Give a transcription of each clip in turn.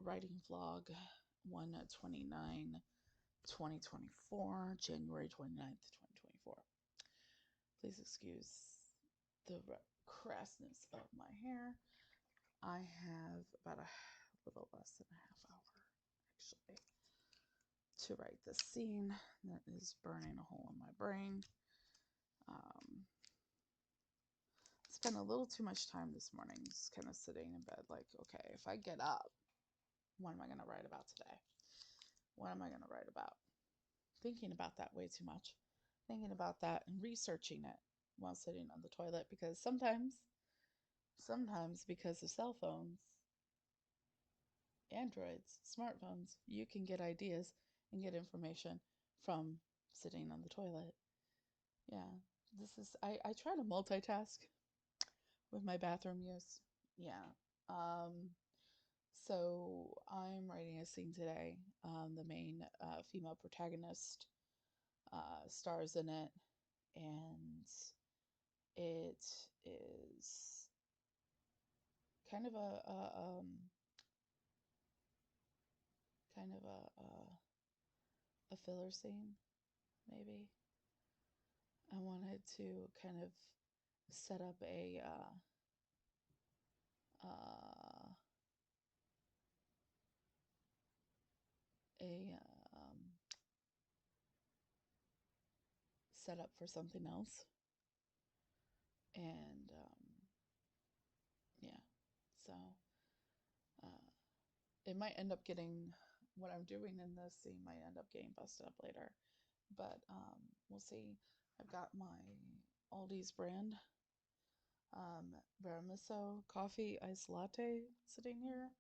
Writing vlog 1/29/2024, January 29th, 2024. Please excuse the crassness of my hair. I have about a little less than a half hour, actually, to write this scene that is burning a hole in my brain. Spent a little too much time this morning just kind of sitting in bed like, okay, if I get up, what am I going to write about today? What am I going to write about? Thinking about that way too much. Thinking about that and researching it while sitting on the toilet, because sometimes because of cell phones, Androids, smartphones, you can get ideas and get information from sitting on the toilet. Yeah, I try to multitask with my bathroom use. Yeah. So I'm writing a scene today. The main female protagonist stars in it, and it is kind of a filler scene, maybe. I wanted to kind of set up a setup for something else, and yeah, so it might end up getting, what I'm doing in this scene might end up getting busted up later, but we'll see. I've got my Aldi's brand Vermiso coffee iced latte sitting here.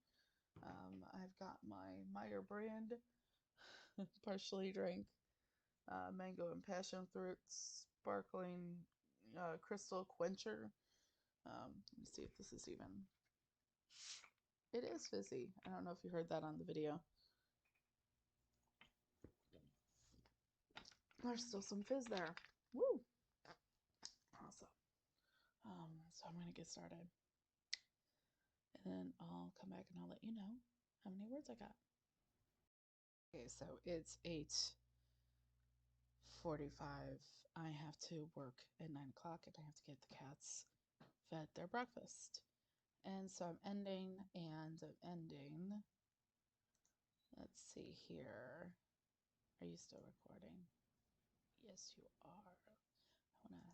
I've got my Meyer brand partially drank mango and passion fruit sparkling crystal quencher. Let me see if this is even. It is fizzy. I don't know if you heard that on the video. There's still some fizz there. Woo! Awesome. So I'm gonna get started, and then I'll come back and I'll let you know how many words I got. Okay, so it's 8:45. I have to work at 9 o'clock, and I have to get the cats fed their breakfast. And so I'm ending. Let's see here. Are you still recording? Yes, you are. I want to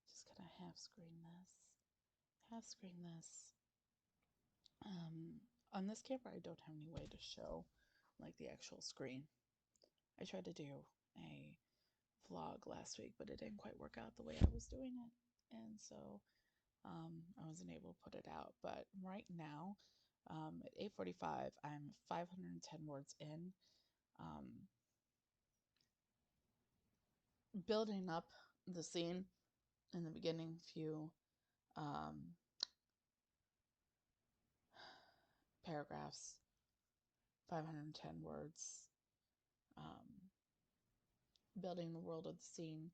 just kind of half screen this. On this camera, I don't have any way to show like the actual screen. I tried to do a vlog last week, but it didn't quite work out the way I was doing it, and so I wasn't able to put it out. But right now, at 8:45, I'm 510 words in, building up the scene. In the beginning, few paragraphs, 510 words, building the world of the scene.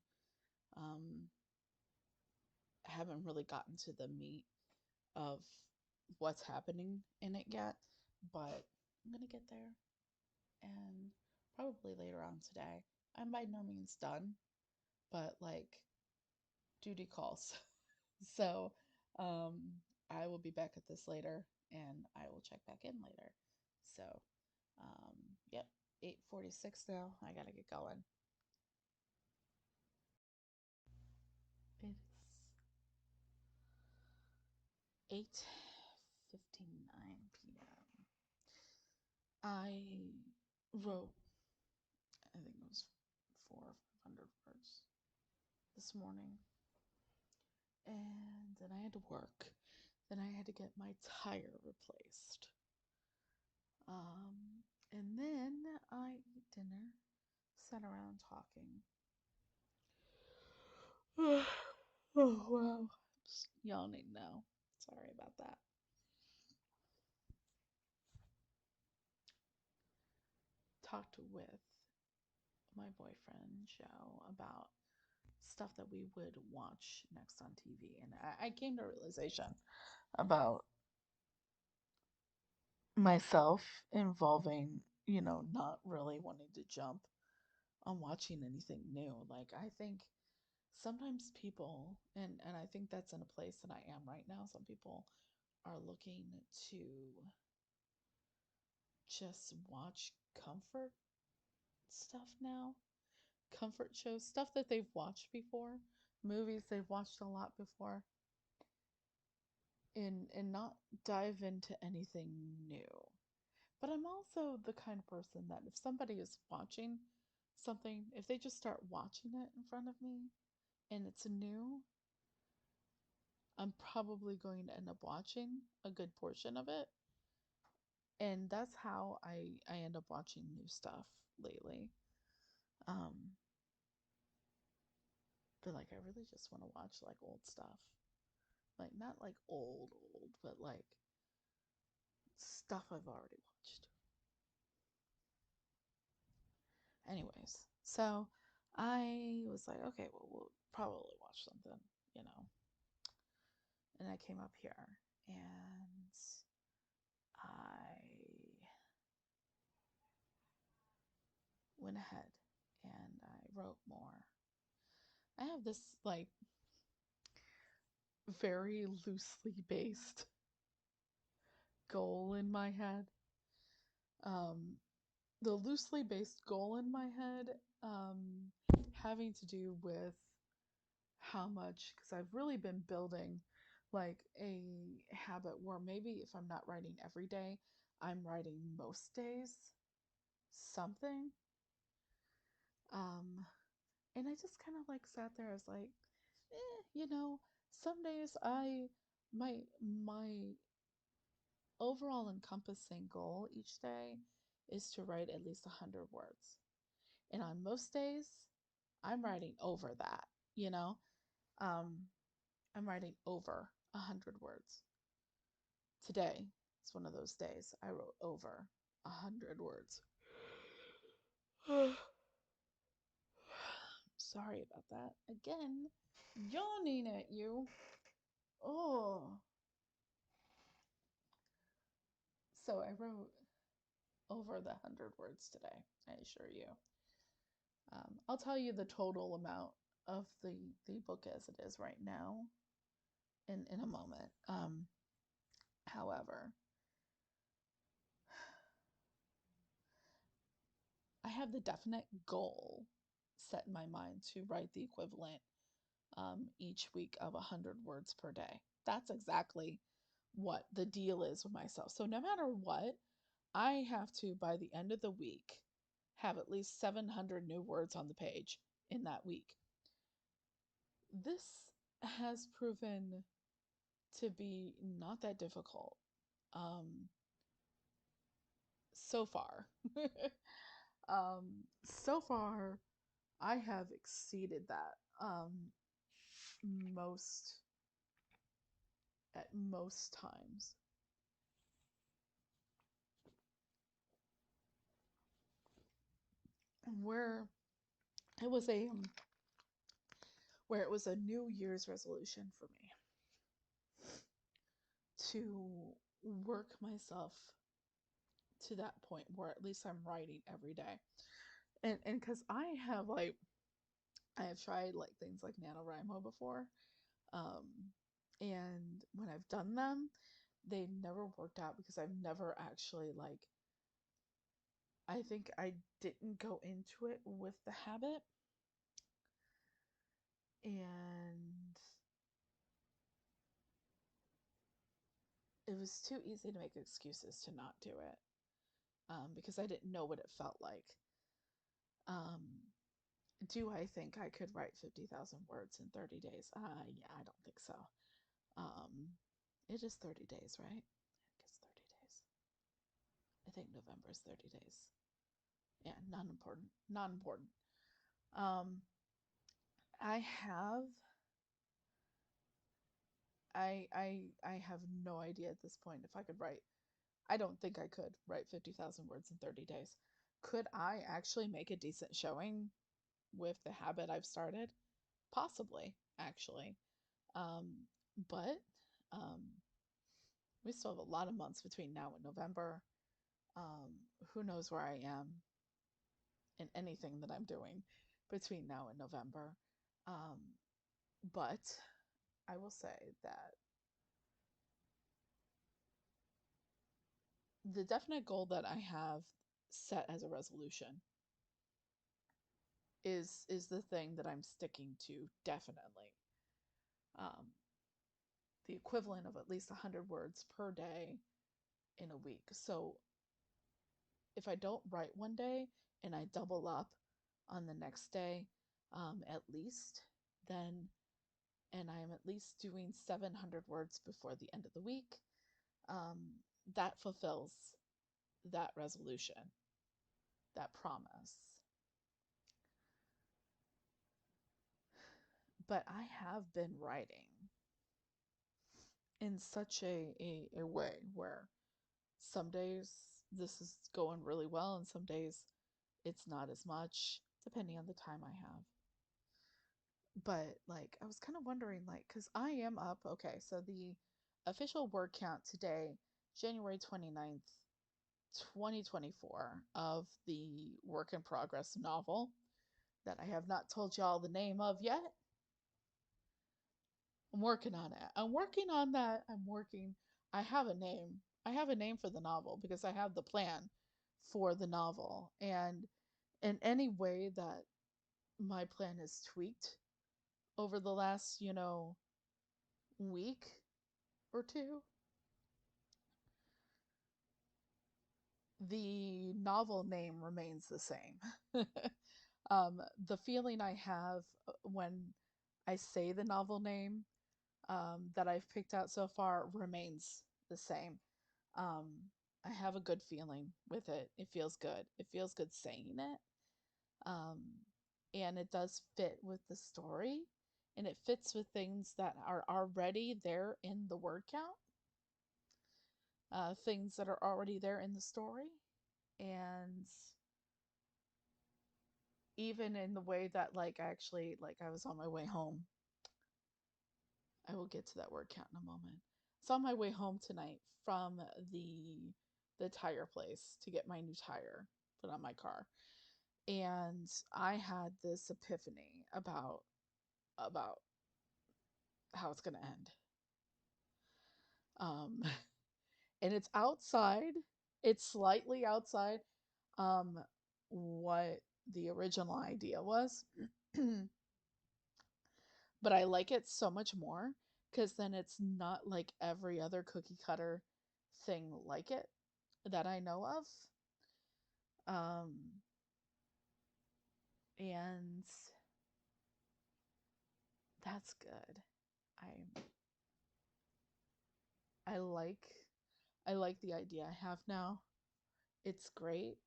Haven't really gotten to the meat of what's happening in it yet, but I'm gonna get there, and probably later on today. I'm by no means done, but like, duty calls. So I will be back at this later, and I will check back in later. So yep, 8:46 now. I gotta get going. It's 8:59 p.m. I wrote, I think it was 400 or 500 words this morning, and then I had to work. Then I had to get my tire replaced. And then I eat dinner, sat around talking. Oh, wow. I'm just yawning now. Sorry about that. Talked with my boyfriend, Joe, about stuff that we would watch next on TV. And I came to a realization about myself involving, not really wanting to jump on watching anything new. Like, I think sometimes people, and I think that's in a place that I am right now, some people are looking to just watch comfort stuff now, comfort shows, stuff that they've watched before, movies they've watched a lot before, and not dive into anything new. But I'm also the kind of person that if somebody is watching something, if they just start watching it in front of me and it's new, I'm probably going to end up watching a good portion of it. And that's how I end up watching new stuff lately. Um, but like I really just want to watch like old stuff. Like not like old, but like stuff I've already watched. Anyways, so I was like, okay, well, we'll probably watch something, you know. And I came up here and I went ahead and I wrote more. I have this like very loosely based goal in my head. Um, the loosely based goal in my head having to do with how much, because I've really been building like a habit where maybe if I'm not writing every day, I'm writing most days something. Um, and I just kind of like sat there. I was like, some days my overall encompassing goal each day is to write at least 100 words. And on most days, I'm writing over that, you know? Um, I'm writing over 100 words. Today is one of those days I wrote over 100 words. Sorry about that. Again, yawning at you. Oh. So I wrote over the 100 words today, I assure you. I'll tell you the total amount of the book as it is right now in a moment. However, I have the definite goal set in my mind to write the equivalent each week of 100 words per day. That's exactly what the deal is with myself. So no matter what, I have to, by the end of the week, have at least 700 new words on the page in that week. This has proven to be not that difficult so far. So far, I have exceeded that most at most times. Where it was a where it was a New Year's resolution for me to work myself to that point where at least I'm writing every day. And because I have tried like things like NaNoWriMo before. Um, and when I've done them, they never worked out because I've never actually like I think I didn't go into it with the habit, and it was too easy to make excuses to not do it because I didn't know what it felt like. Um, do I think I could write 50,000 words in 30 days? Yeah, I don't think so. Um, it is 30 days, right? I think it's 30 days. I think November is 30 days. Yeah, not important. Not important. Um, I have I have no idea at this point if I could write. I don't think I could write 50,000 words in 30 days. Could I actually make a decent showing with the habit I've started? Possibly, actually. Um, but um, We still have a lot of months between now and November. Um, who knows where I am in anything that I'm doing between now and November. Um, but I will say that the definite goal that I have set as a resolution is the thing that I'm sticking to definitely. Um, the equivalent of at least 100 words per day in a week. So if I don't write one day and I double up on the next day, at least, then, and I am at least doing 700 words before the end of the week, um, that fulfills that resolution, that promise. But I have been writing in such a way where some days this is going really well and some days it's not as much, depending on the time I have. But like, I was kind of wondering, like, because I am up. Okay, so the official word count today, January 29th, 2024, of the work in progress novel that I have not told y'all the name of yet. I'm working on it. I'm working on that. I'm working. I have a name. I have a name for the novel because I have the plan for the novel. And in any way that my plan is tweaked over the last, week or two, the novel name remains the same. The feeling I have when I say the novel name that I've picked out so far remains the same. Um, I have a good feeling with it. It feels good. It feels good saying it. Um, and it does fit with the story. And it fits with things that are already there in the word count, things that are already there in the story. And even in the way that, like, actually, like, I was on my way home. I will get to that word count in a moment. So on my way home tonight from the tire place to get my new tire put on my car, and I had this epiphany about how it's gonna end. Um, and it's outside. It's slightly outside. Um, what the original idea was, but I like it so much more because then it's not like every other cookie cutter thing like it that I know of. Um, and that's good. I I like I like the idea I have now. It's great.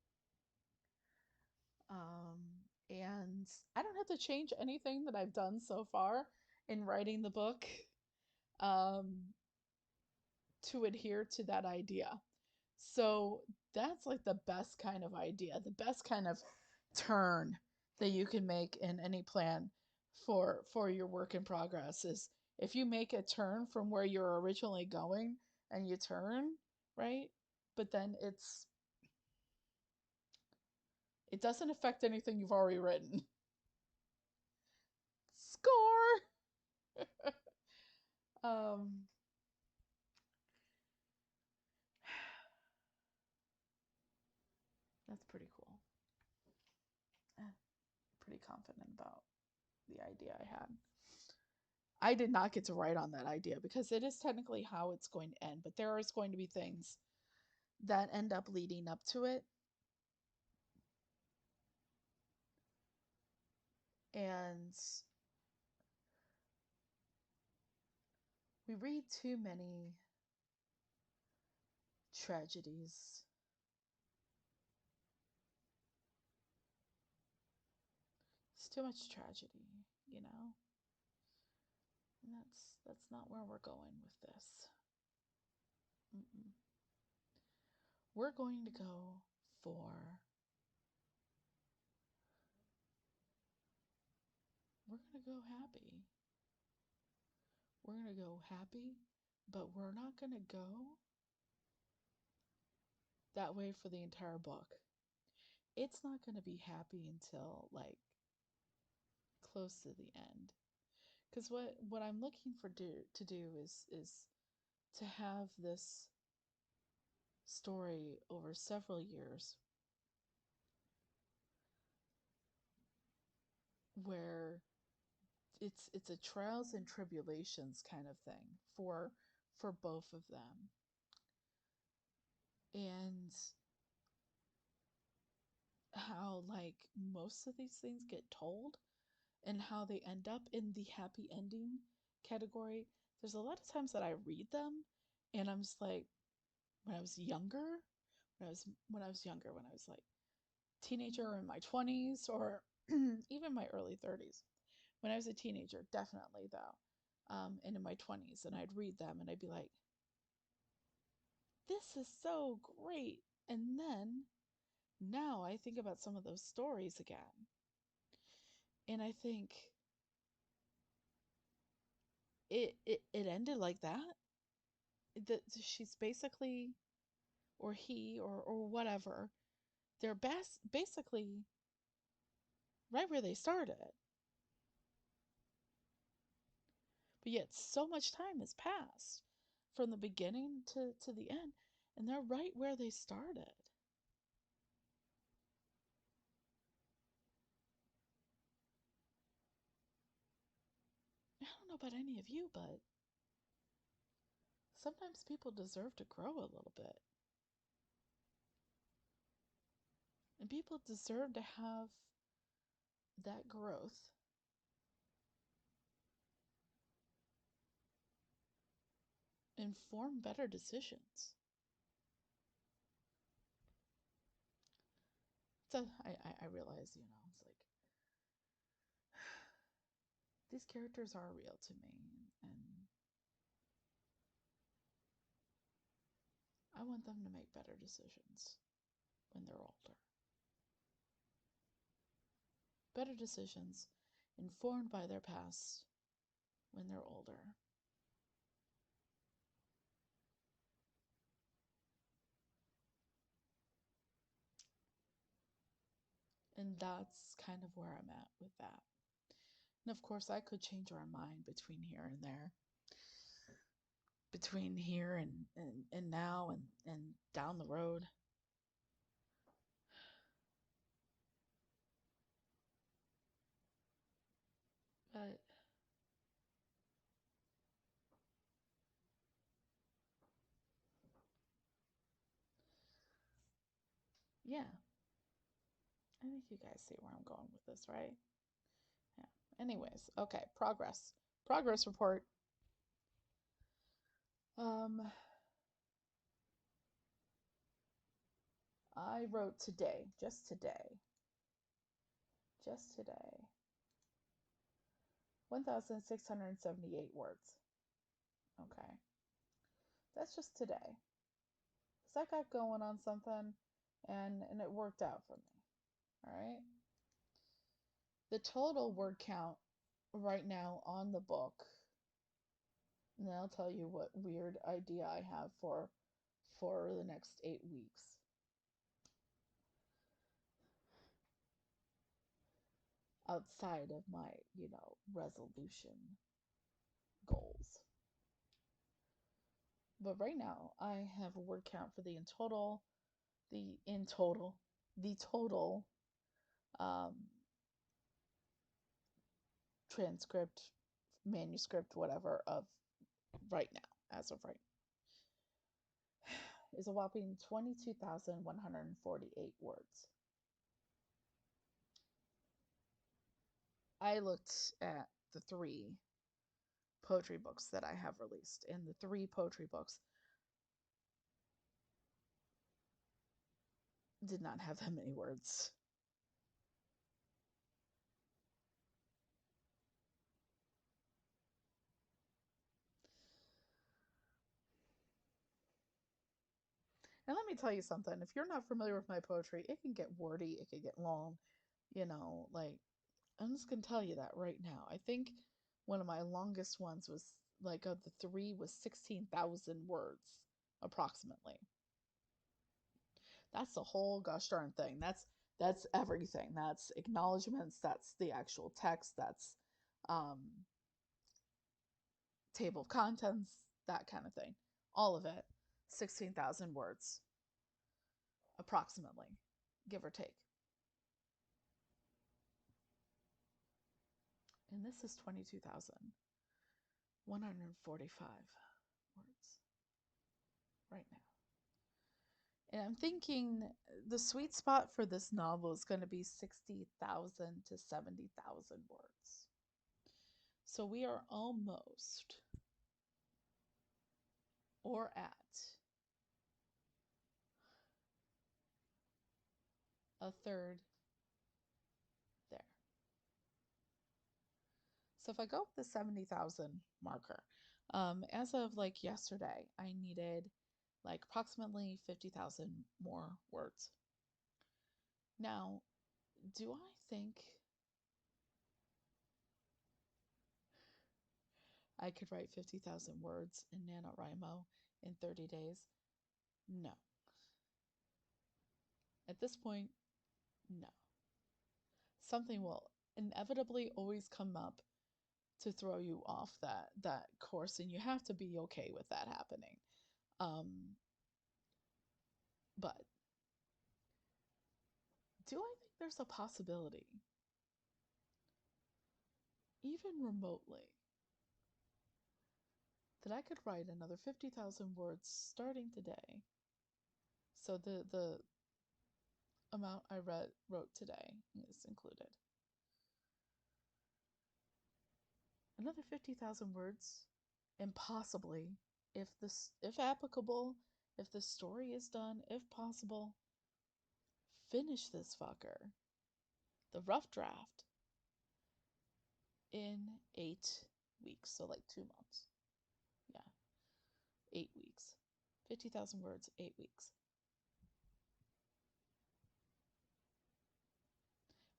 Um, and I don't have to change anything that I've done so far in writing the book um, to adhere to that idea. So that's like the best kind of idea, the best kind of turn that you can make in any plan for your work in progress is if you make a turn from where you're originally going and you turn, right? But then it doesn't affect anything you've already written. Score. um that's pretty cool. Pretty confident about the idea I had. I did not get to write on that idea because it is technically how it's going to end, but there is going to be things that end up leading up to it. And we read too many tragedies. It's too much tragedy, you know? And that's not where we're going with this. Mm-mm. We're going to go for we're going to go happy. We're going to go happy, but we're not going to go that way for the entire book. It's not going to be happy until like close to the end. Because what I'm looking for to do is to have this story over several years where it's a trials and tribulations kind of thing for both of them. And how like most of these things get told and how they end up in the happy ending category. There's a lot of times that I read them and I'm just like, when I was younger, when I was like teenager in my 20s or even my early 30s. When I was a teenager, definitely though, and in my 20s, and I'd read them and I'd be like, this is so great. And then now I think about some of those stories again, and I think it ended like that. She's basically, or he, or whatever, they're basically right where they started. But yet so much time has passed from the beginning to the end, and they're right where they started. I don't know about any of you, but sometimes people deserve to grow a little bit. And people deserve to have that growth and form better decisions. So I realize, it's like these characters are real to me, and I want them to make better decisions when they're older. Better decisions informed by their past when they're older. And that's kind of where I'm at with that. And of course, I could change our mind between here and there, between here and now and down the road. But yeah, I think you guys see where I'm going with this, right? Yeah. Anyways, okay, progress. Progress report. Um, I wrote today, just today, 1,678 words. Okay, that's just today. So I got going on something, and it worked out for me. All right. The total word count right now on the book, and I'll tell you what weird idea I have for the next 8 weeks. Outside of my, resolution goals. But right now, I have a word count for the total um, transcript, manuscript, whatever, of right now, as of right, is a whopping 22,148 words. I looked at the three poetry books that I have released, and the three poetry books did not have that many words. And let me tell you something, if you're not familiar with my poetry, it can get wordy, it can get long, like I'm just gonna tell you that right now. I think one of my longest ones was like of the three was 16,000 words approximately. That's the whole gosh darn thing. That's everything. That's acknowledgments. That's the actual text. That's um, table of contents. That kind of thing. All of it. 16,000 words, approximately, give or take. And this is 22,145 words right now. And I'm thinking the sweet spot for this novel is going to be 60,000 to 70,000 words. So we are almost or at a third there. So if I go with the 70,000 marker, as of like yesterday, I needed like approximately 50,000 more words. Now, do I think I could write 50,000 words in NaNoWriMo in 30 days? No. At this point, no. Something will inevitably always come up to throw you off that course, and you have to be okay with that happening. But do I think there's a possibility, even remotely, that I could write another 50,000 words starting today? So the amount I wrote today is included. Another 50,000 words, and possibly, if applicable, if the story is done, if possible, finish this fucker, the rough draft, in 8 weeks. So like 2 months. Yeah, 8 weeks. 50,000 words, 8 weeks.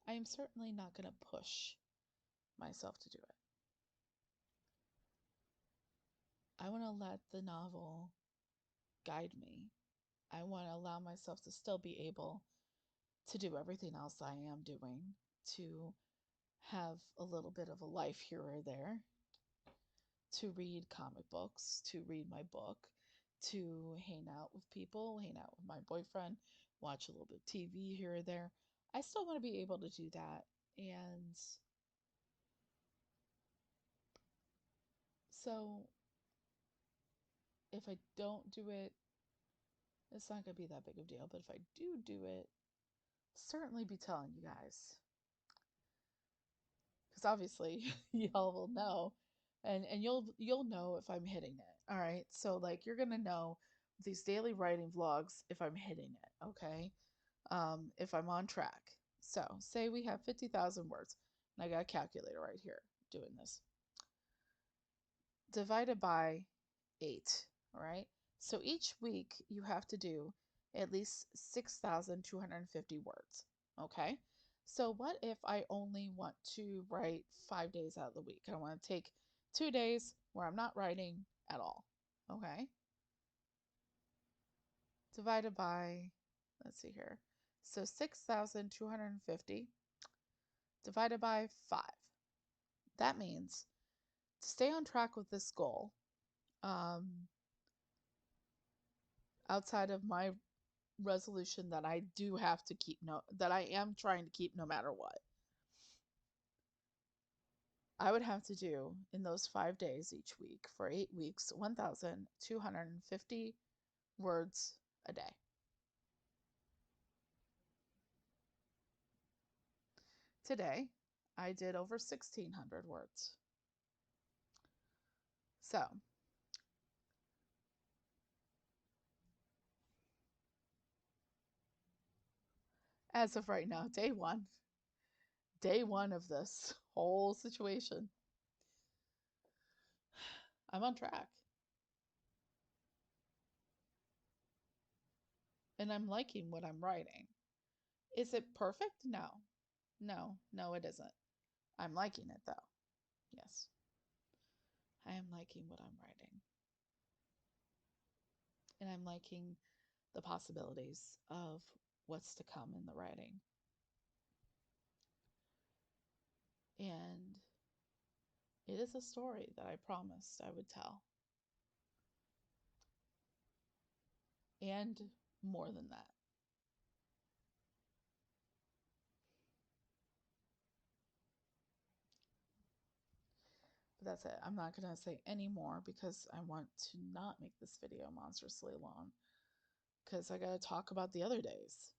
I am certainly not going to push myself to do it. I want to let the novel guide me. I want to allow myself to still be able to do everything else I am doing, to have a little bit of a life here or there, to read comic books, to read my book, to hang out with people, hang out with my boyfriend, watch a little bit of TV here or there. I still want to be able to do that. And so if I don't do it, it's not going to be that big of a deal. But if I do it, certainly be telling you guys. Because obviously y'all will know. And you'll know if I'm hitting it. All right. So like you're gonna know these daily writing vlogs if I'm hitting it, okay? If I'm on track. So say we have 50,000 words, and I got a calculator right here doing this. Divided by 8, all right? So each week you have to do at least 6,250 words, okay? So what if I only want to write 5 days out of the week? I want to take 2 days where I'm not writing at all, okay? Divided by, let's see here. So 6,250 divided by 5. That means to stay on track with this goal, outside of my resolution that I do have to keep, that I am trying to keep no matter what, I would have to do in those 5 days each week for 8 weeks 1,250 words a day. Today, I did over 1,600 words. So, as of right now, day one of this whole situation, I'm on track. And I'm liking what I'm writing. Is it perfect? No. No, it isn't. I'm liking it though. Yes. I am liking what I'm writing. And I'm liking the possibilities of what's to come in the writing. And it is a story that I promised I would tell. And more than that. But that's it. I'm not going to say any more because I want to not make this video monstrously long. Because I got to talk about the other days.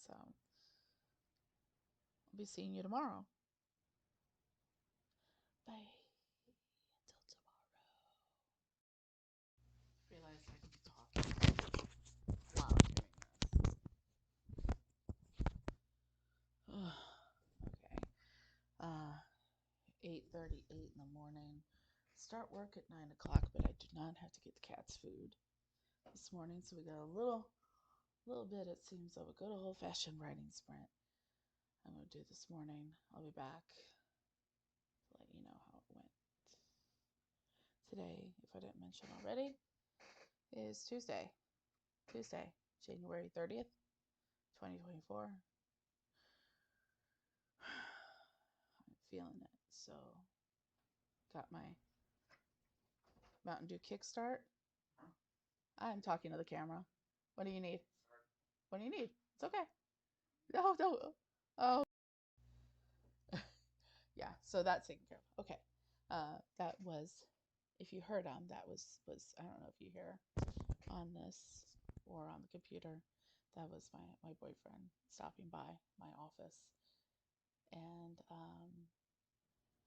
So, I'll be seeing you tomorrow. Bye. Until tomorrow. Realize I can be talking while I'm doing this. Okay. 8:38 in the morning. Start work at 9 o'clock, but I do not have to get the cats food this morning, so we got a little bit, it seems, of a good old-fashioned writing sprint I'm going to do this morning. I'll be back to let you know how it went. Today, if I didn't mention already, is Tuesday, January 30th, 2024. I'm feeling it. So, got my Mountain Dew Kickstart. I'm talking to the camera. What do you need? What do you need? It's okay. No. Oh. Yeah, so that's taken care of. Okay. That was, if you heard that was I don't know if you hear on this or on the computer, that was my boyfriend stopping by my office. And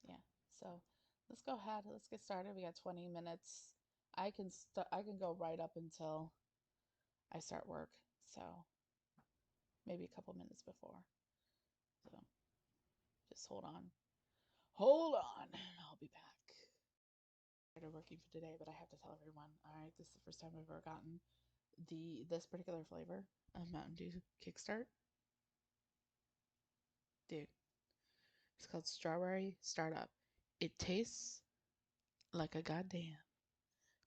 yeah, so let's go ahead. Let's get started. We got 20 minutes. I can go right up until I start work. So maybe a couple minutes before. So just hold on. Hold on. I'll be back. Started working for today, but I have to tell everyone. All right, this is the first time I've ever gotten this particular flavor of Mountain Dew Kickstart. Dude, it's called Strawberry Startup. It tastes like a goddamn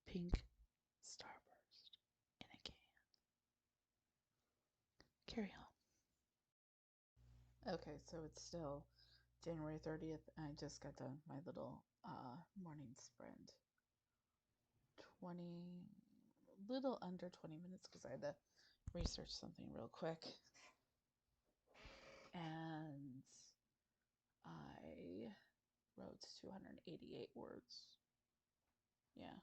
pink starburst in a can. Carry on. Okay, so it's still January 30th, and I just got done my little morning sprint. little under 20 minutes because I had to research something real quick. And I wrote 288 words. Yeah.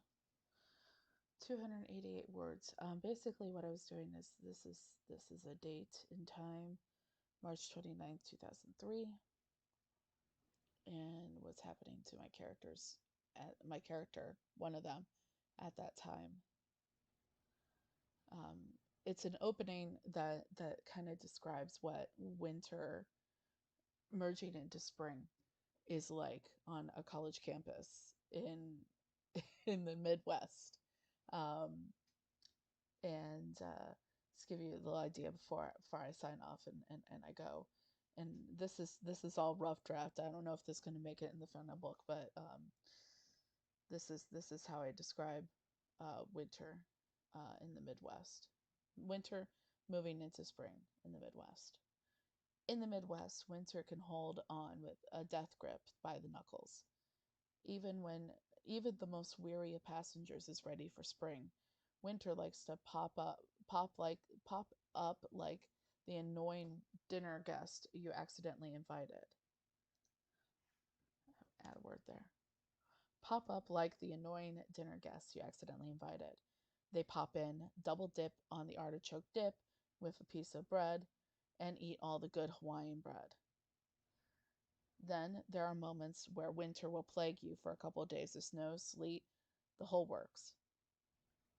288 words. Basically what I was doing is this is a date in time, March 29th, 2003, and what's happening to my characters, my character, one of them, at that time. It's an opening that kind of describes what winter merging into spring is like on a college campus in the Midwest. And just give you a little idea before I sign off and I go. And this is all rough draft. I don't know if this is going to make it in the final book, but this is how I describe winter in the Midwest. Winter moving into spring in the Midwest. In the Midwest, winter can hold on with a death grip by the knuckles. Even the most weary of passengers is ready for spring, winter likes to pop up like the annoying dinner guest you accidentally invited. Add a word there. Pop up like the annoying dinner guest you accidentally invited. They pop in, double dip on the artichoke dip with a piece of bread, and eat all the good Hawaiian bread. Then there are moments where winter will plague you for a couple of days of snow, sleet, the whole works.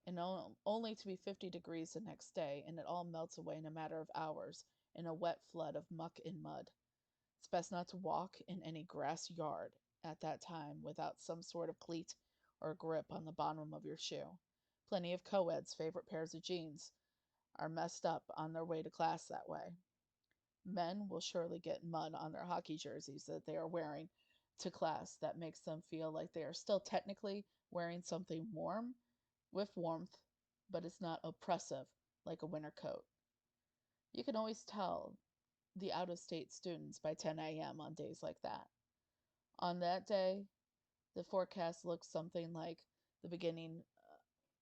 And only to be 50 degrees the next day, and it all melts away in a matter of hours in a wet flood of muck and mud. It's best not to walk in any grass yard at that time without some sort of cleat or grip on the bottom of your shoe. Plenty of co-eds' favorite pairs of jeans are messed up on their way to class that way. Men will surely get mud on their hockey jerseys that they are wearing to class that makes them feel like they are still technically wearing something warm with warmth but it's not oppressive like a winter coat. You can always tell the out of state students by 10 a.m. on days like that. On that day, the forecast looks something like the beginning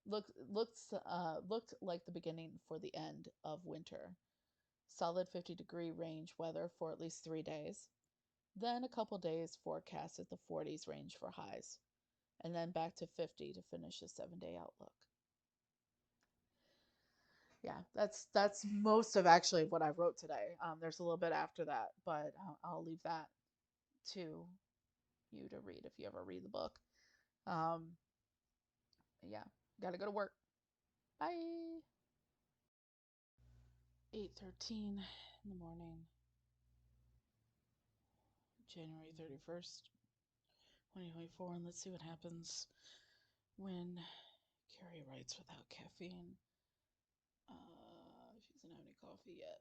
looked like the beginning for the end of winter. Solid 50-degree range weather for at least 3 days. Then a couple days forecast at the 40s range for highs, and then back to 50 to finish the 7-day outlook. Yeah, that's most of actually what I wrote today. There's a little bit after that, but I'll leave that to you to read if you ever read the book. Um, yeah, gotta go to work. Bye. 8:13 in the morning, January 31st, 2024, and let's see what happens when Carrie writes without caffeine. She doesn't have any coffee yet.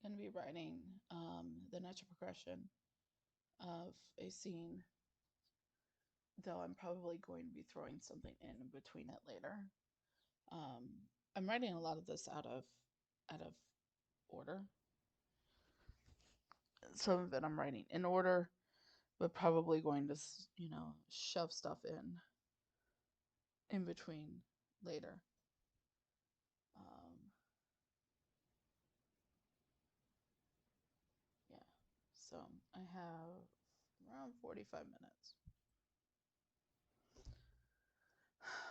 Going to be writing the natural progression of a scene, though I'm probably going to be throwing something in between it later. I'm writing a lot of this out of order. Some of it I'm writing in order, but probably going to shove stuff in between later. Yeah, so I have around 45 minutes.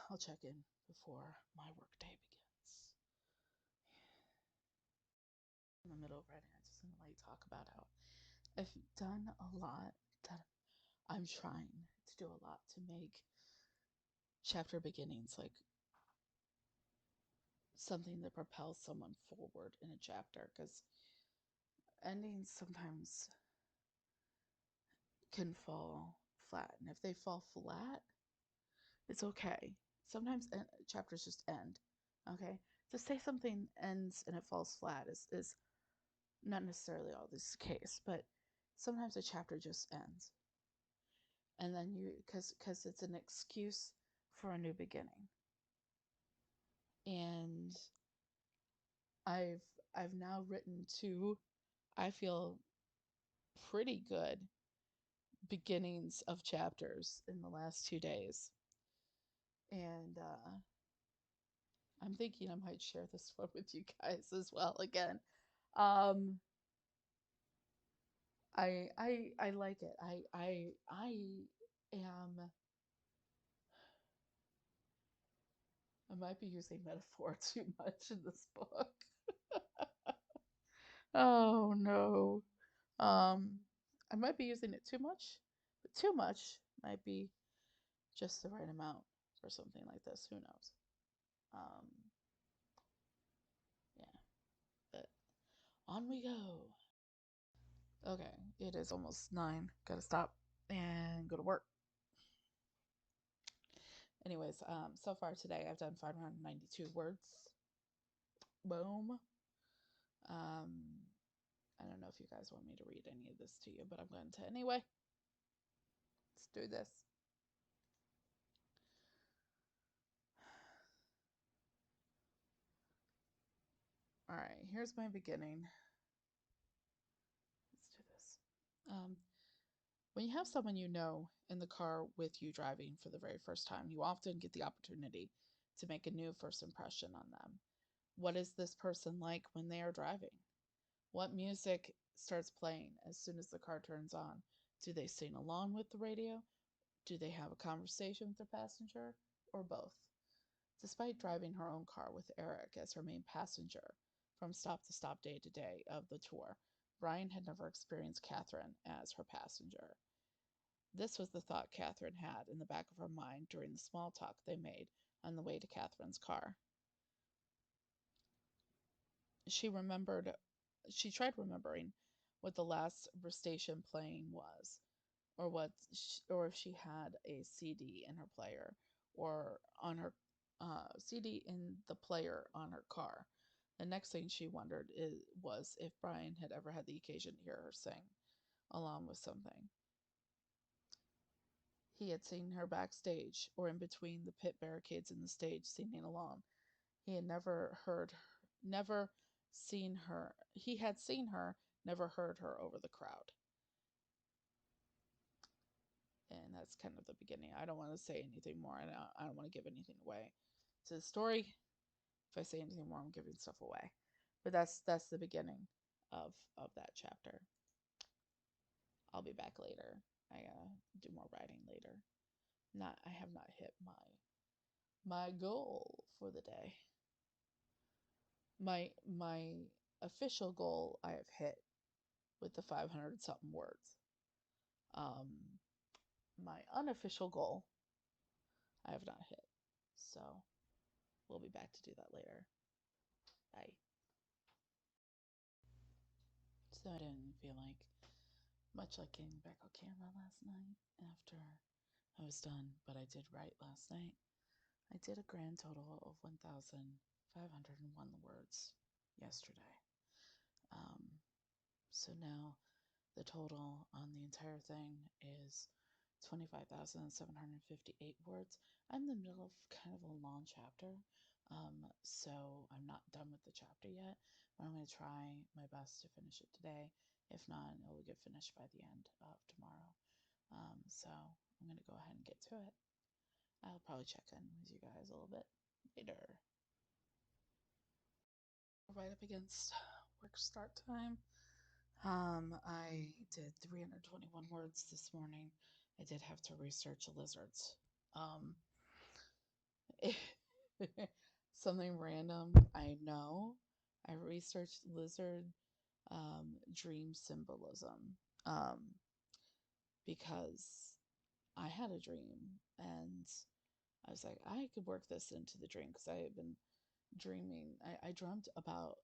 I'll check in before my workday begins. In the middle of writing, I just want to talk about how I've done a lot. That I'm trying to do a lot to make chapter beginnings something that propels someone forward in a chapter, because endings sometimes can fall flat, and if they fall flat, it's okay. Sometimes chapters just end. Okay, to say something ends and it falls flat is not necessarily always the case, but sometimes a chapter just ends, and then because it's an excuse for a new beginning. And I've I've now written two, I feel, pretty good beginnings of chapters in the last 2 days, and I'm thinking I might share this one with you guys as well again. Um, I like it. I am. I might be using metaphor too much in this book. Oh no. I might be using it too much, but too much might be just the right amount for something like this. Who knows? Um, yeah, but on we go. Okay, it is almost 9. Gotta stop and go to work. Anyways, so far today I've done 592 words. Boom. I don't know if you guys want me to read any of this to you, but I'm going to anyway. Let's do this. All right, here's my beginning. Let's do this. When you have someone you know in the car with you driving for the very first time, you often get the opportunity to make a new first impression on them. What is this person like when they are driving? What music starts playing as soon as the car turns on? Do they sing along with the radio? Do they have a conversation with their passenger? Or both? Despite driving her own car with Eric as her main passenger from stop to stop, day to day of the tour, Brian had never experienced Catherine as her passenger. This was the thought Catherine had in the back of her mind during the small talk they made on the way to Catherine's car. She tried remembering what the last station playing was, or if she had a CD in her player, or on her CD in the player on her car. The next thing she wondered was if Brian had ever had the occasion to hear her sing along with something. he had seen her backstage or in between the pit barricades and the stage singing along. He had never seen her. He had seen her, never heard her over the crowd. And that's kind of the beginning. I don't want to say anything more, and I don't want to give anything away to the story. If I say anything more, I'm giving stuff away. But that's the beginning of that chapter. I'll be back later. I do more writing later. I have not hit my goal for the day. My official goal I have hit with the 500 something words. My unofficial goal I have not hit. So we'll be back to do that later. Bye. So I didn't feel like much like getting back on camera last night after I was done, but I did write last night. I did a grand total of 1,501 words yesterday. So now the total on the entire thing is 25,758 words. I'm in the middle of kind of a long chapter, so I'm not done with the chapter yet, but I'm going to try my best to finish it today. If not, it will get finished by the end of tomorrow. So I'm going to go ahead and get to it. I'll probably check in with you guys a little bit later. Right up against work start time. I did 321 words this morning. I did have to research lizards. Something random, I know. I researched lizard dream symbolism because I had a dream and I was like, I could work this into the dream because I had been dreaming. I dreamt about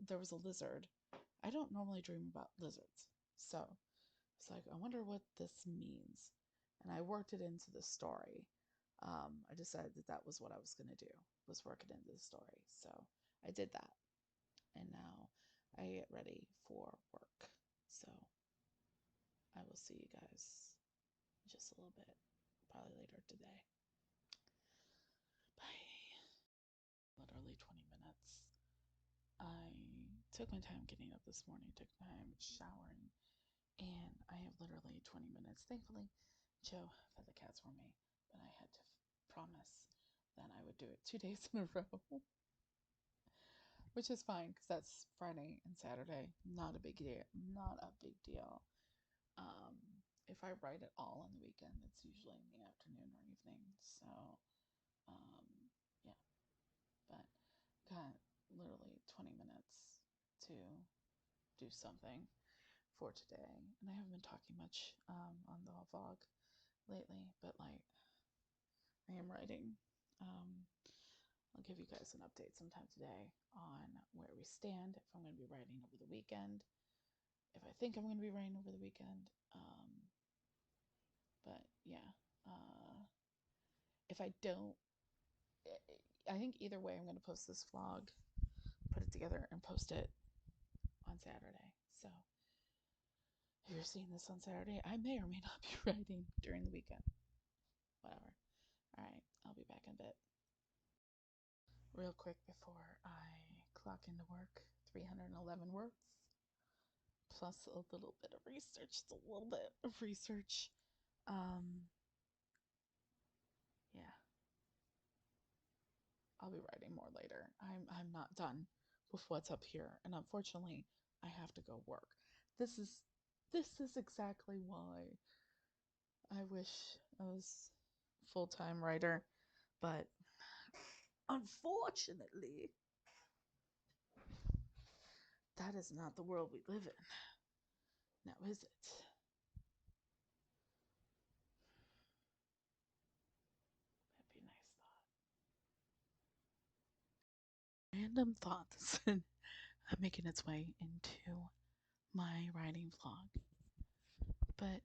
there was a lizard. I don't normally dream about lizards, so it's like I wonder what this means, and I worked it into the story. I decided that was what I was going to do, was work it into the story. So I did that, and now I get ready for work. So I will see you guys in just a little bit, probably later today. Bye. Literally 20 minutes. I took my time getting up this morning, took time showering, and I have literally 20 minutes. Thankfully, Joe fed the cats for me, but I had to promise that I would do it 2 days in a row, which is fine because that's Friday and Saturday. Not a big deal. Not a big deal. If I write it all on the weekend, it's usually in the afternoon or evening. So, yeah. But got literally 20 minutes to do something for today. And I haven't been talking much on the vlog lately, but like I am writing. I'll give you guys an update sometime today on where we stand, if I'm going to be writing over the weekend, if I think I'm going to be writing over the weekend. But yeah, if I don't, I think either way, I'm going to post this vlog, put it together, and post it on Saturday. So if you're seeing this on Saturday, I may or may not be writing during the weekend. Whatever. All right, I'll be back in a bit. Real quick before I clock into work, 311 words, plus a little bit of research. Just a little bit of research. Yeah, I'll be writing more later. I'm not done with what's up here, and unfortunately, I have to go work. This is exactly why I wish I was full-time writer, but unfortunately, that is not the world we live in. Now, is it? That'd be a nice thought. Random thoughts making its way into my writing vlog. But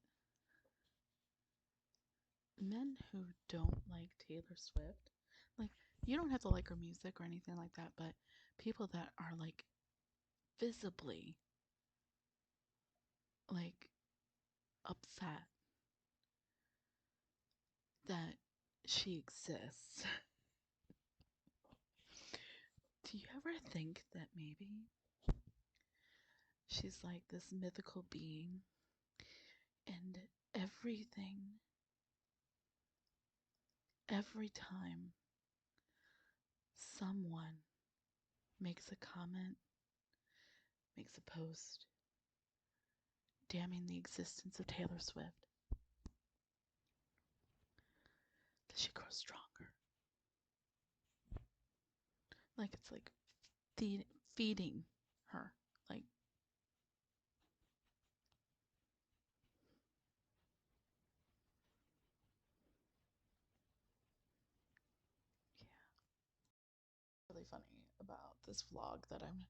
men who don't like Taylor Swift, like, you don't have to like her music or anything like that, but people that are like visibly like upset that she exists. Do you ever think that maybe she's like this mythical being and everything, every time someone makes a comment, makes a post damning the existence of Taylor Swift, that she grows stronger? Like it's like feeding her. Like, yeah. Really funny about this vlog that I'm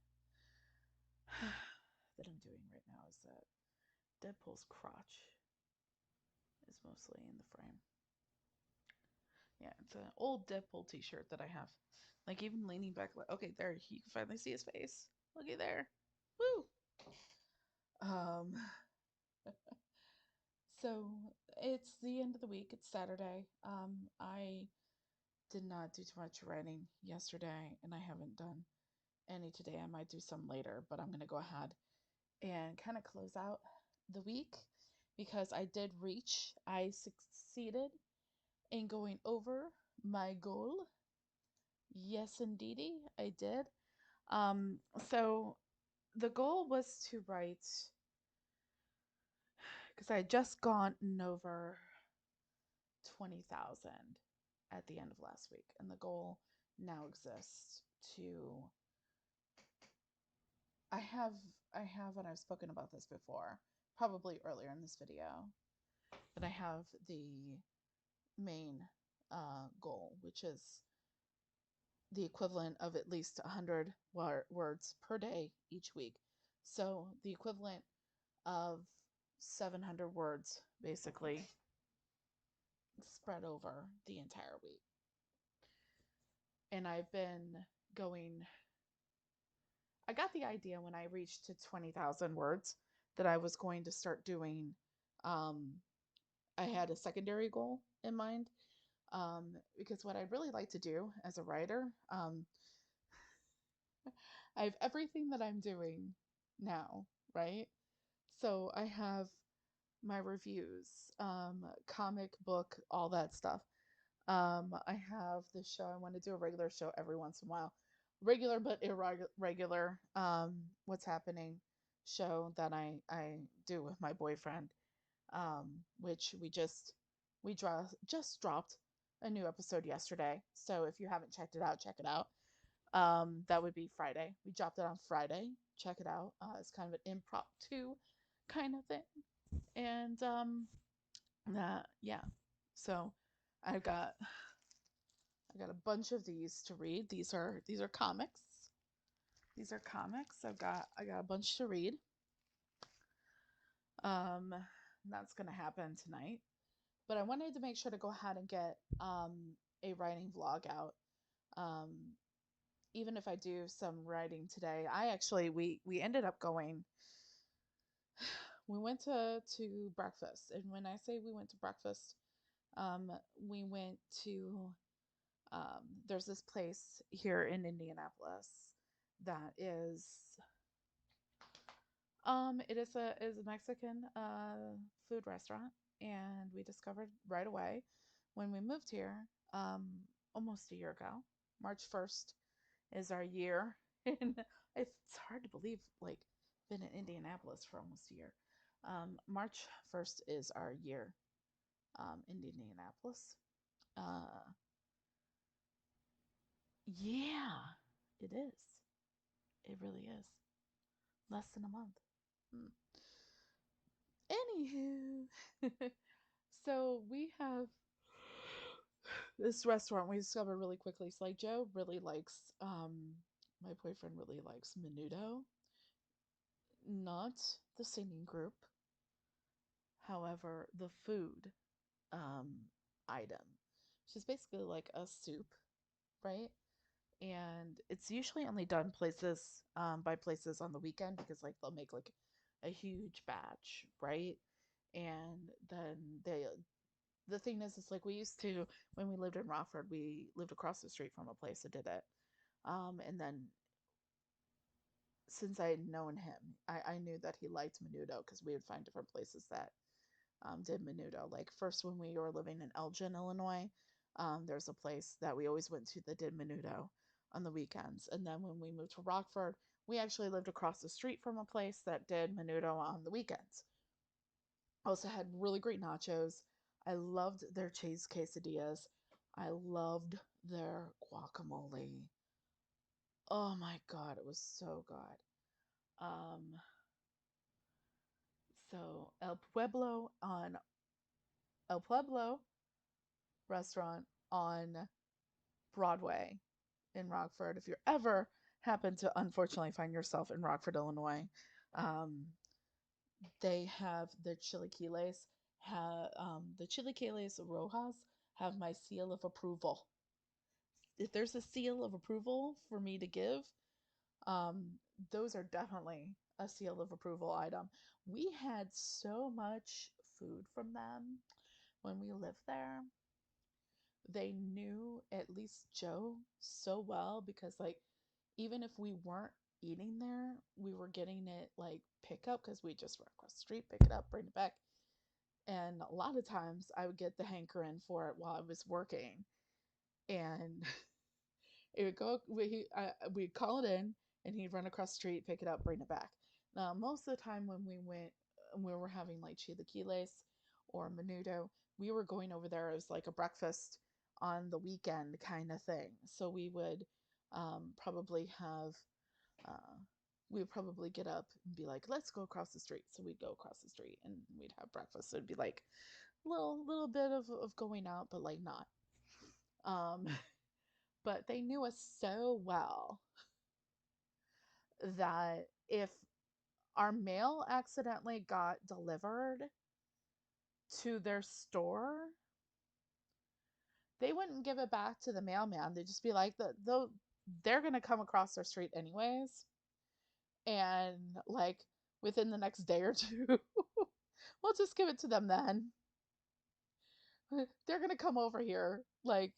doing right now is that Deadpool's crotch is mostly in the frame. Yeah, it's an old Deadpool t-shirt that I have. Like even leaning back, like, okay, there, you can finally see his face. Looky there. Woo! Um, so it's the end of the week. It's Saturday. I did not do too much writing yesterday, and I haven't done any today. I might do some later, but I'm gonna go ahead and kind of close out the week because I succeeded in going over my goal. Yes, indeedy, I did. Um, so the goal was to write, because I had just gone over 20,000 at the end of last week, and the goal now exists to. I have, and I've spoken about this before, probably earlier in this video, but I have the main goal, which is the equivalent of at least 100 words per day each week. So the equivalent of 700 words basically spread over the entire week. And I've been going, I got the idea when I reached to 20,000 words that I was going to start doing, um, I had a secondary goal in mind. Because what I'd really like to do as a writer, I have everything that I'm doing now, right? So I have my reviews, comic book, all that stuff. I have the show. I want to do a regular show every once in a while, regular but irregular. What's happening show that I do with my boyfriend, which just dropped a new episode yesterday. So if you haven't checked it out, check it out. That would be Friday. We dropped it on Friday. Check it out. It's kind of an impromptu kind of thing, and yeah. So I've got I got a bunch of these to read. These are comics. These are comics. I got a bunch to read. Um, that's gonna happen tonight. But I wanted to make sure to go ahead and get a writing vlog out. Um, even if I do some writing today, we ended up going. We went to breakfast, and when I say we went to breakfast, we went to there's this place here in Indianapolis that is a Mexican food restaurant, and we discovered right away when we moved here um, almost a year ago. March 1st is our year, and it's hard to believe, like, been in Indianapolis for almost a year. March 1st is our year in Indianapolis. Uh, yeah, it is. It really is. Less than a month. Hmm. Anywho, so we have this restaurant we discovered really quickly. So like Joe really likes, my boyfriend really likes Menudo, not the singing group. However, the food item, which is basically like a soup, right? And it's usually only done by places on the weekend because like they'll make like a huge batch, right? And then the thing is, it's like we used to, when we lived in Rockford, we lived across the street from a place that did it. And then since I had known him, I knew that he liked menudo because we would find different places that did menudo. Like first when we were living in Elgin, Illinois, there's a place that we always went to that did menudo on the weekends. And then when we moved to Rockford, we actually lived across the street from a place that did menudo on the weekends. Also had really great nachos. I loved their cheese quesadillas. I loved their guacamole. Oh my god, it was so good. Um, so El Pueblo restaurant on Broadway in Rockford. If you ever happen to unfortunately find yourself in Rockford, Illinois, um, they have the chilaquiles. The chilaquiles rojas have my seal of approval. If there's a seal of approval for me to give, um, those are definitely a seal of approval item. We had so much food from them when we lived there. They knew at least Joe so well because, like, even if we weren't eating there, we were getting it like pick up because we just run across the street, pick it up, bring it back. And a lot of times I would get the hankering for it while I was working. And it would go, we'd call it in and he'd run across the street, pick it up, bring it back. Now, most of the time when we were having like chilaquiles or menudo, we were going over there as like a breakfast on the weekend kind of thing. So probably have, uh, we would probably get up and be like, let's go across the street. So we'd go across the street and we'd have breakfast. So it'd be like little bit of going out, but like not. Um, but they knew us so well that if our mail accidentally got delivered to their store, they wouldn't give it back to the mailman. They'd just be like, they're going to come across our street anyways. And like within the next day or two, we'll just give it to them then. They're going to come over here like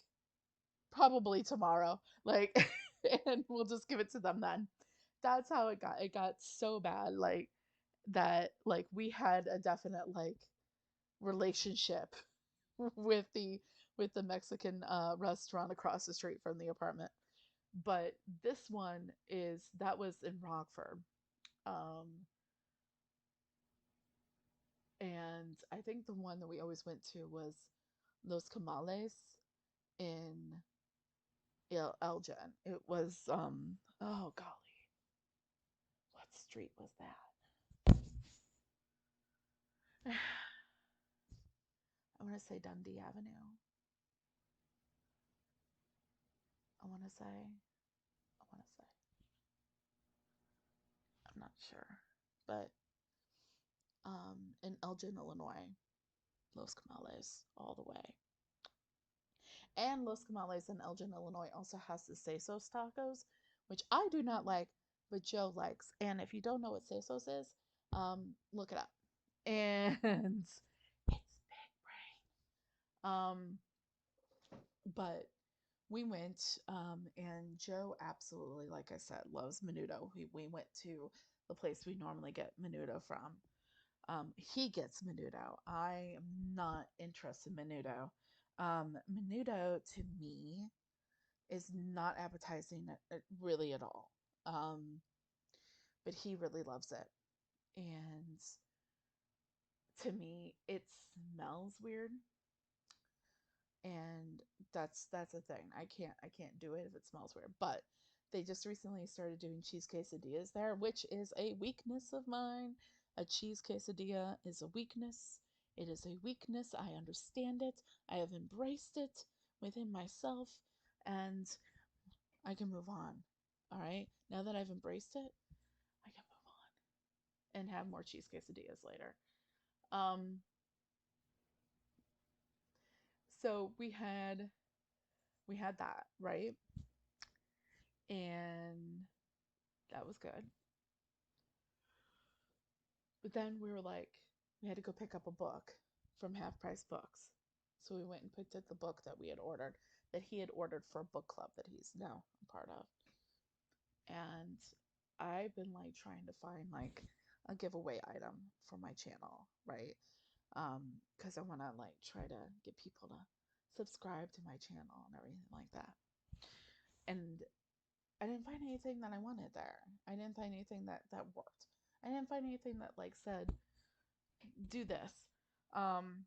probably tomorrow. Like, and we'll just give it to them then. That's how it got. It got so bad. Like, that like we had a definite like relationship with the Mexican restaurant across the street from the apartment. But this one is that was in Rockford. Um and I think the one that we always went to was Los Camales in Elgin. It was oh golly, what street was that? I want to say Dundee Avenue. I want to say. I want to say. I'm not sure, but in Elgin, Illinois, Los Camales all the way. And Los Camales in Elgin, Illinois also has the Sesos tacos, which I do not like, but Joe likes. And if you don't know what Sesos is, look it up. And it's big brain. But we went, and Joe absolutely, like I said, loves menudo. We went to the place we normally get menudo from. He gets menudo. I am not interested in menudo. Menudo to me is not appetizing really at all. But he really loves it. And to me, it smells weird. And that's a thing. I can't do it if it smells weird. But they just recently started doing cheese quesadillas there, which is a weakness of mine. A cheese quesadilla is a weakness. It is a weakness. I understand it. I have embraced it within myself, and I can move on. All right. Now that I've embraced it, I can move on and have more cheese quesadillas later. Um, so we had that, right? And that was good. But then we were like, we had to go pick up a book from Half Price Books. So we went and picked up the book that we had ordered, that he had ordered for a book club that he's now a part of. And I've been like trying to find like a giveaway item for my channel, right? Because I want to like try to get people to subscribe to my channel and everything like that. And I didn't find anything that I wanted there. I didn't find anything that worked. I didn't find anything that like said do this. Um,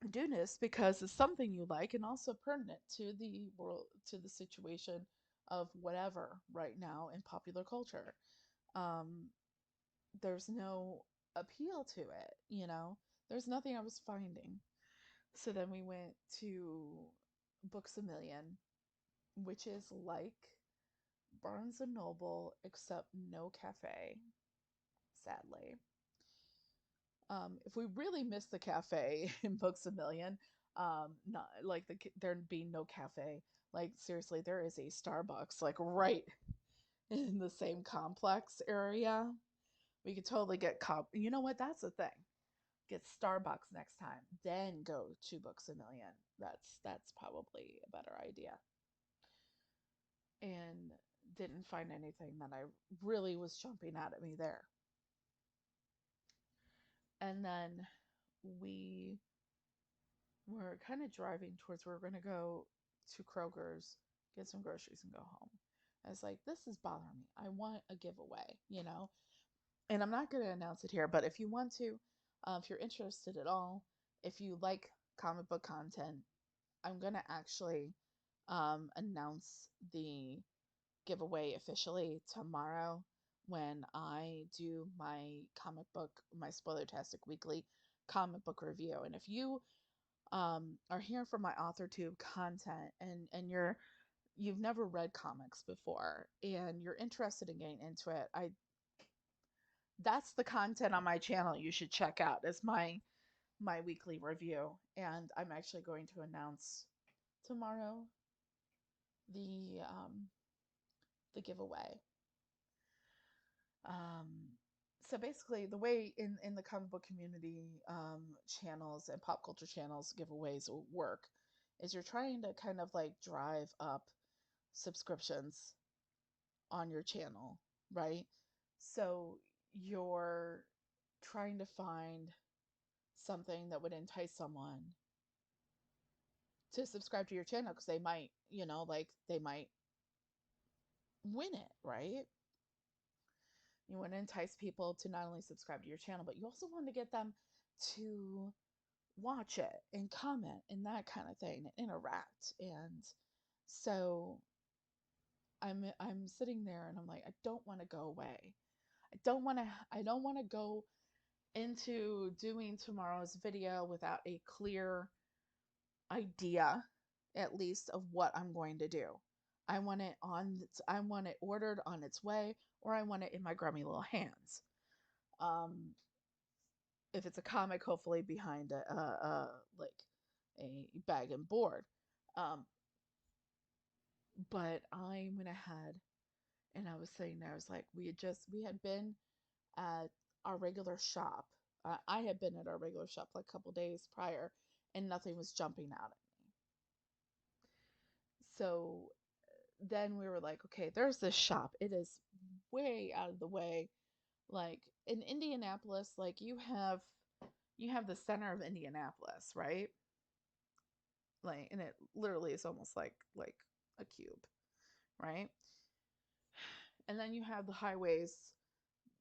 do this because it's something you like and also pertinent to the world, to the situation of whatever right now in popular culture. Um, there's no appeal to it, you know? There's nothing I was finding. So then we went to Books a Million, which is like Barnes and Noble, except no cafe, sadly. If we really miss the cafe in Books a Million, not like there being no cafe. Like seriously, there is a Starbucks like right in the same complex area. We could totally get You know what? That's the thing. Get Starbucks next time, then go to Books a Million. That's probably a better idea. And didn't find anything that I really was jumping out at me there. And then we were kind of driving towards where we're going to go to Kroger's, get some groceries, and go home. I was like, this is bothering me. I want a giveaway, you know? And I'm not going to announce it here, but if you want to, if you're interested at all, if you like comic book content, I'm going to actually announce the giveaway officially tomorrow when I do my my Spoilertastic Weekly comic book review. And if you are here for my AuthorTube content and you've never read comics before and you're interested in getting into it, that's the content on my channel you should check out as my weekly review. And I'm actually going to announce tomorrow the the giveaway. Um, so basically, the way in the comic book community channels and pop culture channels giveaways will work is you're trying to kind of like drive up subscriptions on your channel, right? So you're trying to find something that would entice someone to subscribe to your channel because they might, you know, like they might win it, right? You want to entice people to not only subscribe to your channel, but you also want to get them to watch it and comment and that kind of thing and interact. And so I'm sitting there and I'm like, I don't want to go away. I don't want to go into doing tomorrow's video without a clear idea, at least, of what I'm going to do. I want it ordered on its way, or I want it in my grubby little hands. Um, if it's a comic, hopefully behind like a bag and board. Um, but I went ahead and I was sitting there. I was like, we had been at our regular shop. I had been at our regular shop like a couple days prior, and nothing was jumping out at me. So then we were like, okay, there's this shop. It is way out of the way. Like in Indianapolis, like you have the center of Indianapolis, right? Like, and it literally is almost like a cube, right? And then you have the highways,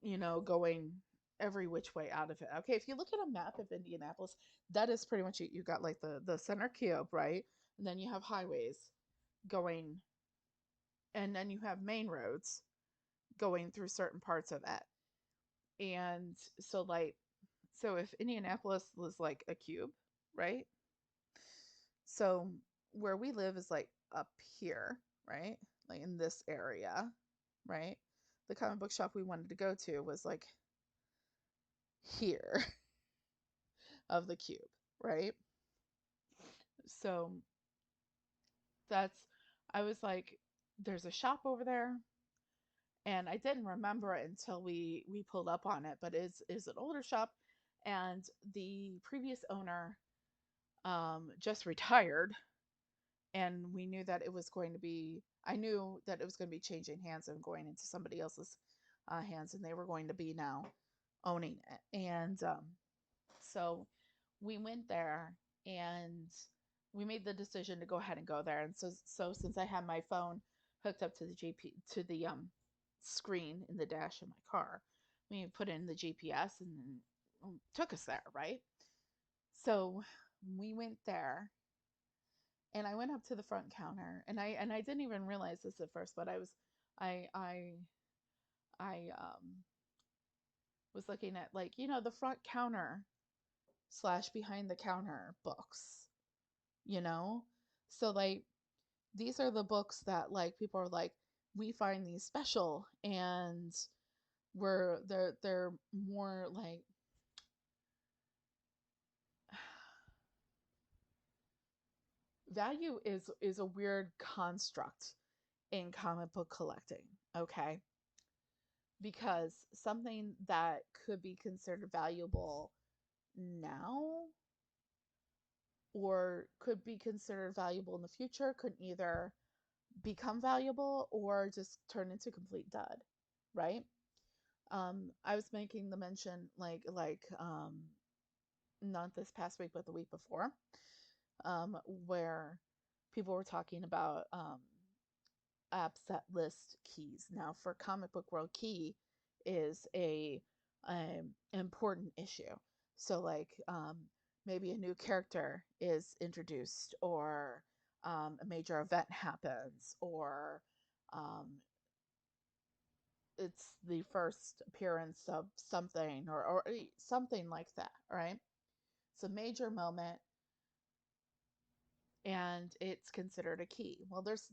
you know, going every which way out of it. Okay, if you look at a map of Indianapolis, that is pretty much it. You got like the center cube, right? And then you have highways going, and then you have main roads going through certain parts of it. And so like so if Indianapolis was like a cube, right? So where we live is like up here, right? Like in this area, right? The comic book shop we wanted to go to was like here of the cube, right? So that's I was like, there's a shop over there, and I didn't remember it until we pulled up on it, but it's an older shop, and the previous owner just retired, and we knew that it was going to be. I knew that it was going to be changing hands and going into somebody else's hands, and they were going to be now owning it. And so we went there, and we made the decision to go ahead and go there. And so since I had my phone hooked up to the GP to the screen in the dash of my car, we put in the GPS and took us there, right? So we went there, and I went up to the front counter, and I didn't even realize this at first, but I I was looking at, like, the front counter slash behind the counter books, you know? So, like, these are the books that, like, people are like, we find these special, and they're more like, value is a weird construct in comic book collecting, okay? Because something that could be considered valuable now or could be considered valuable in the future could either become valuable or just turn into complete dud, right? I was making the mention, not this past week but the week before, where people were talking about app set list keys. Now, for comic book world, key is a important issue. So, like, maybe a new character is introduced, or a major event happens, or um, it's the first appearance of something, or something like that, right? It's a major moment, and it's considered a key. Well, there's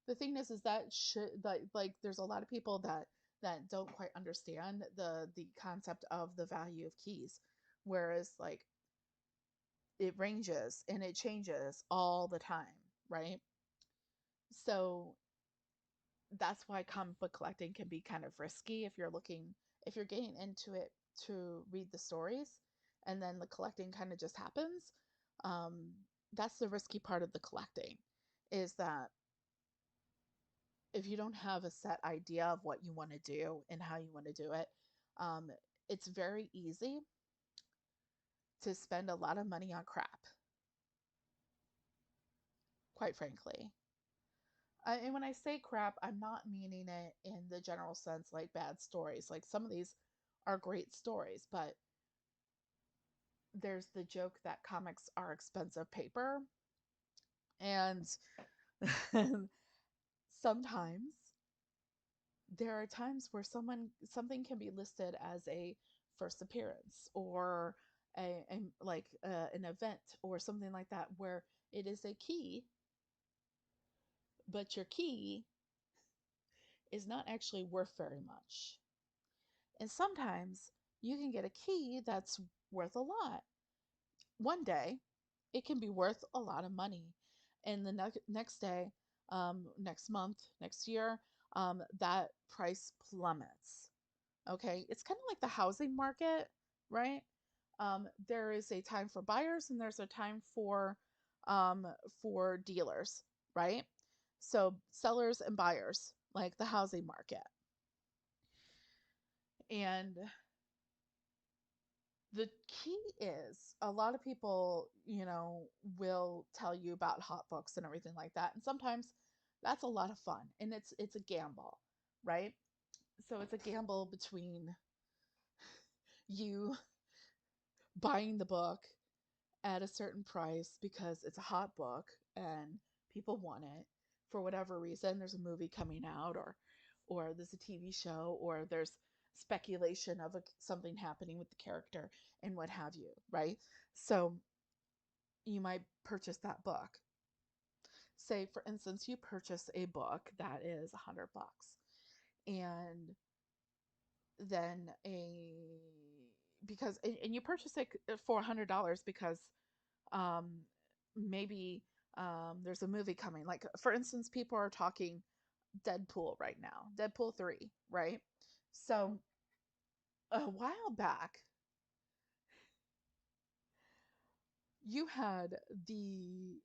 the thing is that should like there's a lot of people that don't quite understand the concept of the value of keys, whereas, like, it ranges and it changes all the time, right? So that's why comic book collecting can be kind of risky if you're getting into it to read the stories, and then the collecting kind of just happens. um, that's the risky part of the collecting, is that if you don't have a set idea of what you want to do and how you want to do it, um, it's very easy to spend a lot of money on crap, quite frankly. And when I say crap, I'm not meaning it in the general sense like bad stories. Like, some of these are great stories, but there's the joke that comics are expensive paper. And sometimes there are times where something can be listed as a first appearance, or an event or something like that, where it is a key, but your key is not actually worth very much. And sometimes you can get a key that's worth a lot. One day it can be worth a lot of money, and the next day, next month, next year, that price plummets. Okay, it's kind of like the housing market, right? There is a time for buyers and there's a time for dealers, right? So sellers and buyers, like the housing market. And the key is, a lot of people, will tell you about hot books and everything like that. And sometimes that's a lot of fun, and it's a gamble, right? So it's a gamble between you buying the book at a certain price because it's a hot book and people want it for whatever reason. There's a movie coming out, or there's a TV show, or there's speculation of something happening with the character and what have you, right? So you might purchase that book. Say, for instance, you purchase a book that is $100, and then a because and you purchase it for $100 because um, maybe there's a movie coming. Like, for instance, people are talking Deadpool right now, Deadpool 3, right? So a while back, you had the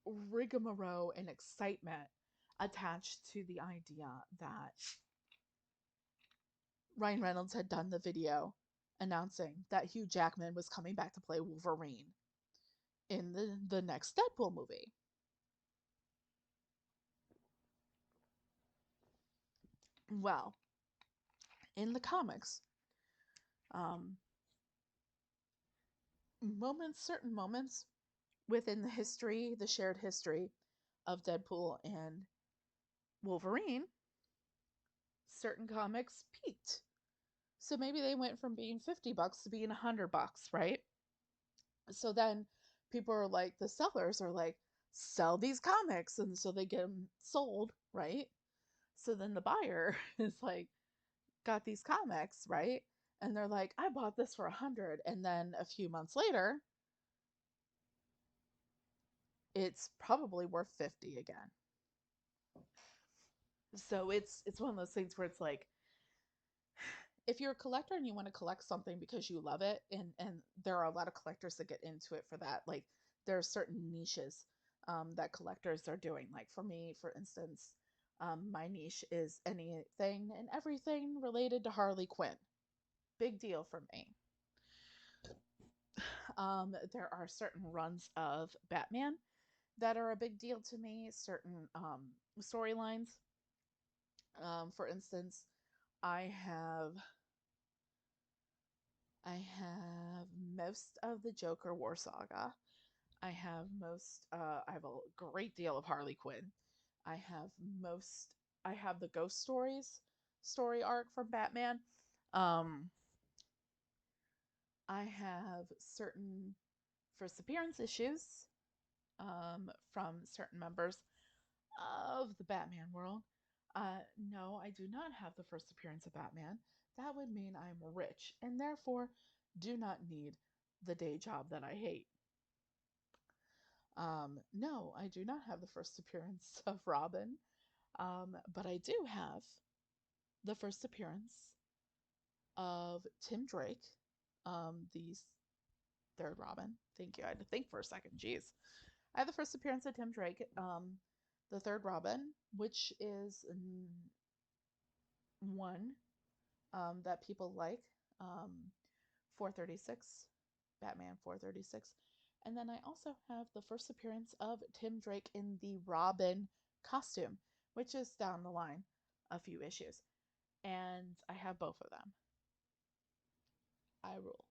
rigmarole and excitement attached to the idea that Ryan Reynolds had done the video announcing that Hugh Jackman was coming back to play Wolverine in the next Deadpool movie. Well, in the comics, um, certain moments within the shared history of Deadpool and Wolverine, certain comics peaked. So maybe they went from being $50 to being $100, right? So then people are like, the sellers are like, sell these comics. And so they get them sold, right? So then the buyer is like, got these comics, right? And they're like, I bought this for 100. And then a few months later, it's probably worth 50 again. So it's one of those things where it's like, if you're a collector and you want to collect something because you love it, and there are a lot of collectors that get into it for that, like there are certain niches that collectors are doing. Like for me, for instance, my niche is anything and everything related to Harley Quinn. Big deal for me. There are certain runs of Batman that are a big deal to me, certain storylines. For instance, I have I have most of the Joker War Saga. I have a great deal of Harley Quinn. I have most I have the Ghost Stories story arc from Batman. Um I have certain first appearance issues from certain members of the Batman world. No, I do not have the first appearance of Batman. That would mean I'm rich and therefore do not need the day job that I hate. No, I do not have the first appearance of Robin, but I do have the first appearance of Tim Drake, the third Robin. Thank you. I had to think for a second. Jeez. I have the first appearance of Tim Drake, the third Robin, which is one that people like. 436, Batman 436. And then I also have the first appearance of Tim Drake in the Robin costume, which is down the line a few issues. And I have both of them. I rule.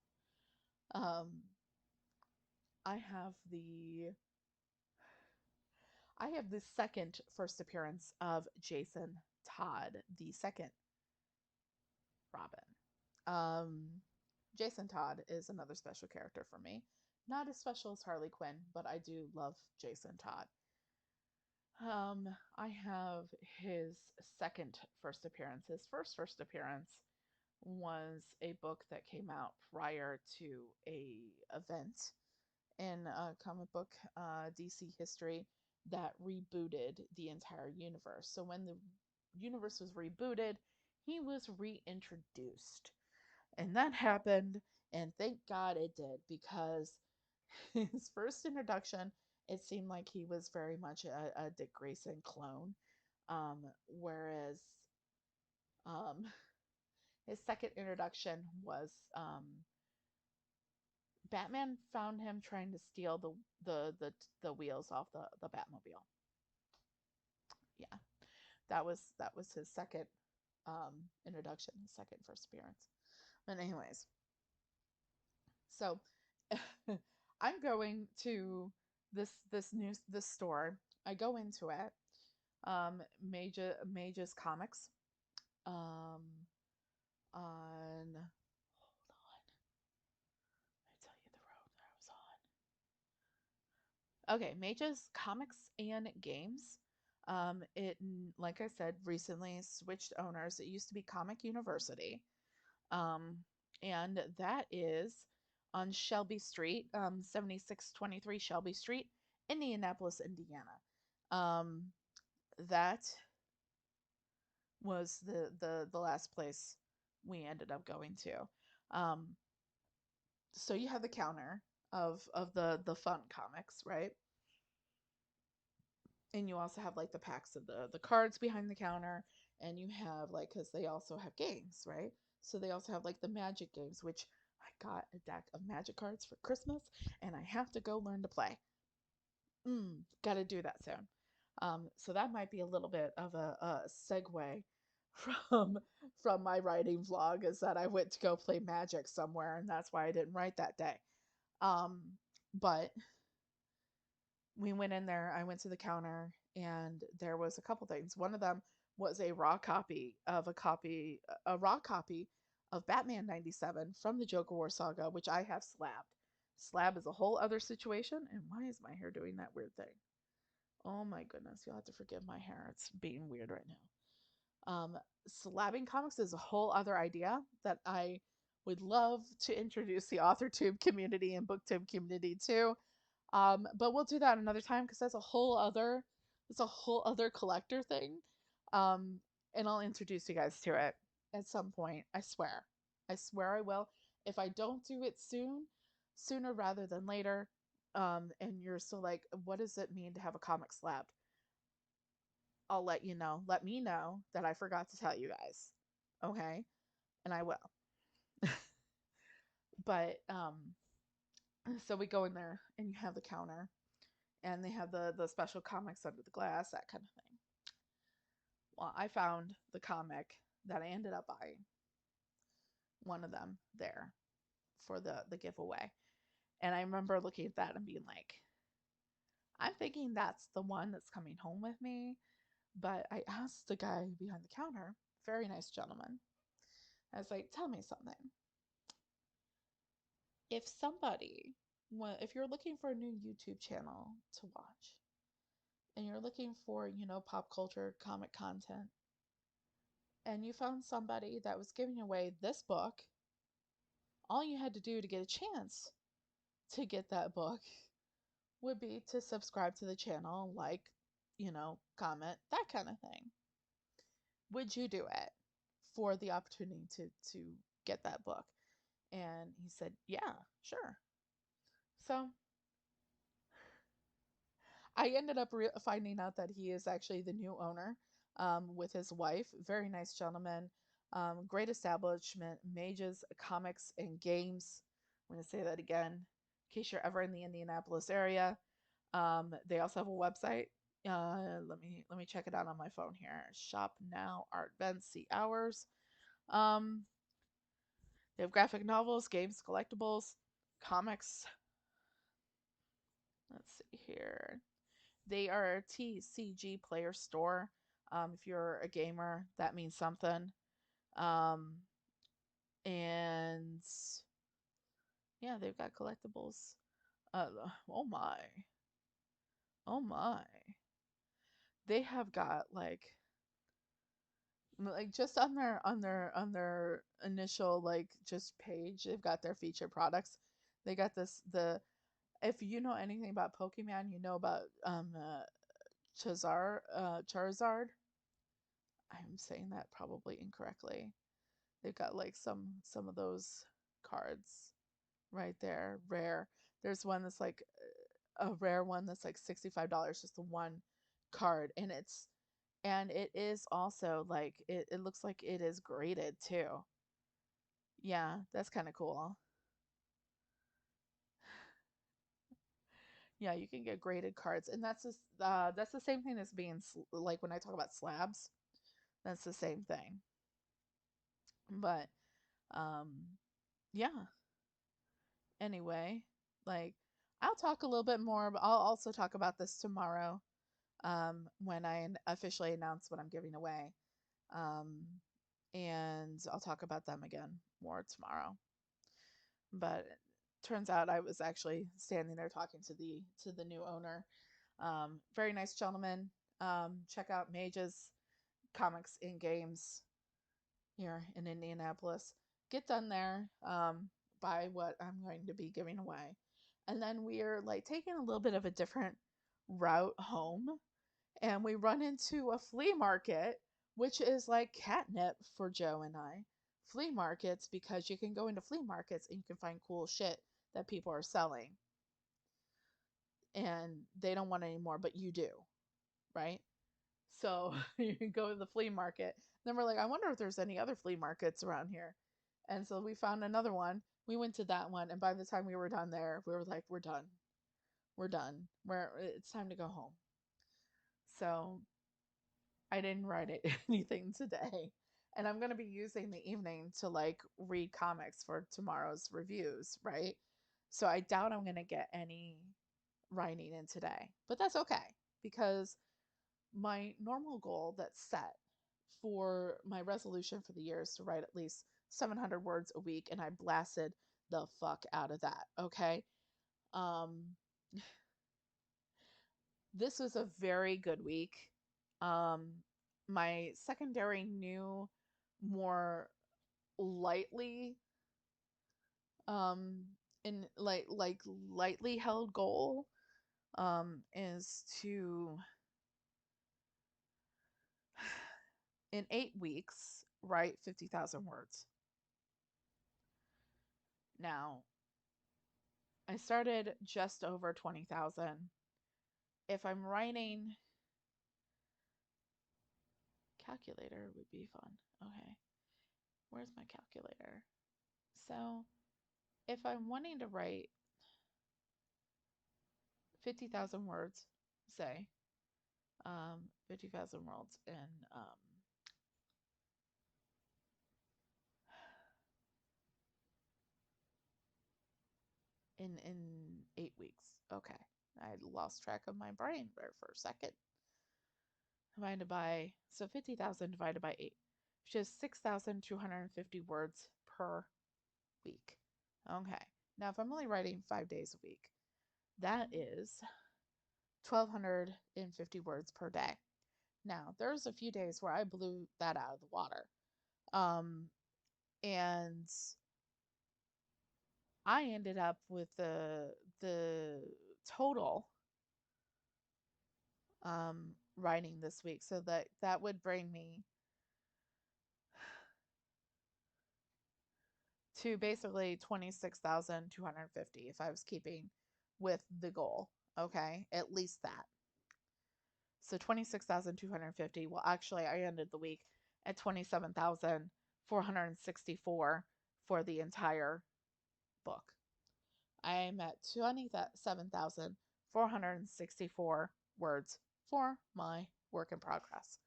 Um, I have the second first appearance of Jason Todd, the second Robin. Um, Jason Todd is another special character for me. Not as special as Harley Quinn, but I do love Jason Todd. I have his second first appearance. His first appearance was a book that came out prior to a event in comic book DC history that rebooted the entire universe. So when the universe was rebooted, he was reintroduced. And that happened, and thank God it did, because his first introduction, it seemed like he was very much a Dick Grayson clone. Whereas um, his second introduction was Batman found him trying to steal the wheels off the Batmobile. Yeah, that was his second introduction, his second first appearance. But anyways, so I'm going to this store. I go into it. Mage's Comics. Um, on hold on, I tell you the road that I was on. Okay, Mage's Comics and Games. It, like I said, recently switched owners. It used to be Comic University. Um, and that is on Shelby Street, 7623 Shelby Street, Indianapolis, Indiana. Um, that was the last place we ended up going to. Um, so you have the counter. of the fun comics, right? And you also have like the packs of the cards behind the counter, and you have like, because they also have games, right? So they also have like the magic games, which I got a deck of magic cards for Christmas, and I have to go learn to play. Gotta do that soon. So that might be a little bit of a segue from from my writing vlog, is that I went to go play magic somewhere, and that's why I didn't write that day. um but we went in there, I went to the counter, and there was a couple things. One of them was a raw copy of Batman 97 from the Joker War saga, which I have slabbed. Slab is a whole other situation. And why is my hair doing that weird thing? Oh my goodness, you'll have to forgive my hair. It's being weird right now. Slabbing comics is a whole other idea that I would love to introduce the AuthorTube community and BookTube community to. But we'll do that another time, because that's a whole other collector thing. Um, and I'll introduce you guys to it at some point. I swear. I swear I will. If I don't do it sooner rather than later, and you're still like, what does it mean to have a comic slabbed? I'll let you know. Let me know that I forgot to tell you guys. Okay? And I will. But so we go in there, and you have the counter, and they have the special comics under the glass, that kind of thing. Well, I found the comic that I ended up buying, one of them there for the giveaway. And I remember looking at that and being like, I'm thinking that's the one that's coming home with me. But I asked the guy behind the counter, very nice gentleman, I was like, tell me something. If somebody, if you're looking for a new YouTube channel to watch, and you're looking for, pop culture comic content, and you found somebody that was giving away this book, all you had to do to get a chance to get that book would be to subscribe to the channel, like, comment, that kind of thing. Would you do it for the opportunity to get that book? And he said, yeah, sure. So I ended up finding out that he is actually the new owner, with his wife. Very nice gentleman. Great establishment, Mages, Comics, and Games. I'm going to say that again in case you're ever in the Indianapolis area. They also have a website. Let me check it out on my phone here. Shop now, art events, see hours. Um, they have graphic novels, games, collectibles, comics. Let's see here. They are a TCG player store. If you're a gamer, that means something. Um, and yeah, they've got collectibles. Oh my, oh my. They have got like just on their initial like just page, they've got their featured products. They got if you know anything about Pokemon, you know about Charizard. I'm saying that probably incorrectly. They've got like some of those cards right there, rare. There's one that's like a rare one that's like $65, just the one card, and it is also like it looks like it is graded too. Yeah, that's kind of cool. Yeah, you can get graded cards, and that's the same thing as being like when I talk about slabs. That's the same thing. But um, yeah. Anyway, like I'll talk a little bit more, but I'll also talk about this tomorrow. When I officially announce what I'm giving away. Um, and I'll talk about them again more tomorrow. But it turns out I was actually standing there talking to the new owner. Very nice gentleman. Check out Mages, Comics, and Games here in Indianapolis. Get done there. Buy what I'm going to be giving away. And then we're like taking a little bit of a different route home, and we run into a flea market, which is like catnip for Joe and I. Flea markets, because you can go into flea markets and you can find cool shit that people are selling and they don't want any more, but you do, right? So you can go to the flea market. Then we're like, I wonder if there's any other flea markets around here. And so we found another one. We went to that one, and by the time we were done there, we were like, we're done. We're done. It's time to go home. So I didn't write anything today. And I'm going to be using the evening to like read comics for tomorrow's reviews, right? So I doubt I'm going to get any writing in today. But that's okay because my normal goal that's set for my resolution for the year is to write at least 700 words a week, and I blasted the fuck out of that. Okay. Um, this was a very good week. Um, my secondary new, more lightly, um, in like lightly held goal, is to in 8 weeks write 50,000 words. Now, I started just over 20,000. If I'm writing, calculator would be fun. Okay. Where's my calculator? So, if I'm wanting to write 50,000 words, say, 50,000 words in 8 weeks. Okay. I lost track of my brain there for a second. Divided by, so 50,000 divided by 8, which is 6,250 words per week. Okay. Now, if I'm only writing 5 days a week, that is 1,250 words per day. Now, there's a few days where I blew that out of the water. And I ended up with the total writing this week. So that would bring me to basically 26,250 if I was keeping with the goal. Okay, at least that. So 26,250. Well, actually, I ended the week at 27,464 for the entire book. I am at 27,464 words for my work in progress.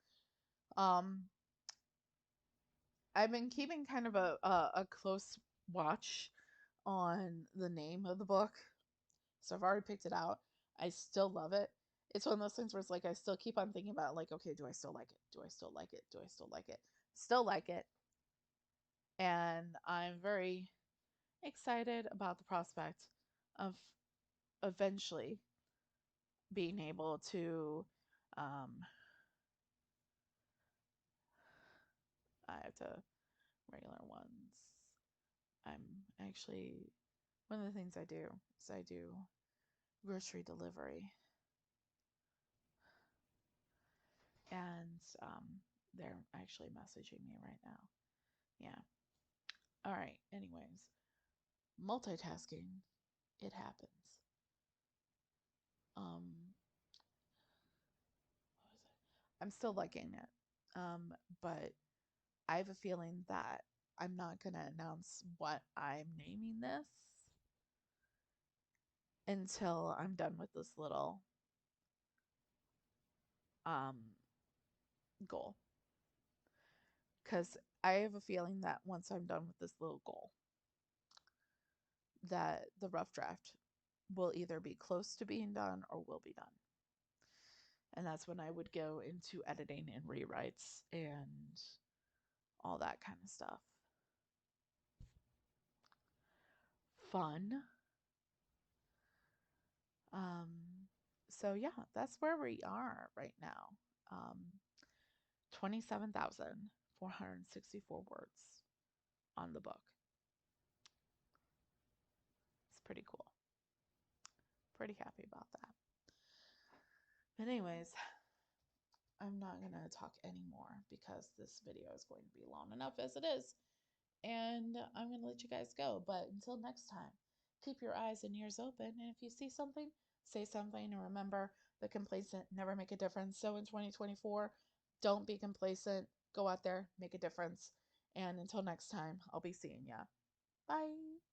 I've been keeping kind of a close watch on the name of the book. So I've already picked it out. I still love it. It's one of those things where it's like I still keep on thinking about like, okay, do I still like it? Do I still like it? Do I still like it? Still like it. And I'm very excited about the prospect of eventually being able to I have to regular ones. I'm actually one of the things I do is I do grocery delivery. And they're actually messaging me right now. Yeah. All right. Anyways, multitasking, it happens. What was it? I'm still liking it. But I have a feeling that I'm not gonna announce what I'm naming this until I'm done with this little um goal. Because I have a feeling that once I'm done with this little goal, that the rough draft will either be close to being done or will be done. And that's when I would go into editing and rewrites and all that kind of stuff. Fun. So yeah, that's where we are right now. 27,464 words on the book. It's pretty cool. Pretty happy about that. But anyways, I'm not going to talk anymore because this video is going to be long enough as it is. And I'm going to let you guys go. But until next time, keep your eyes and ears open. And if you see something, say something. And remember, the complacent never make a difference. So in 2024, don't be complacent. Go out there, make a difference. And until next time, I'll be seeing ya. Bye.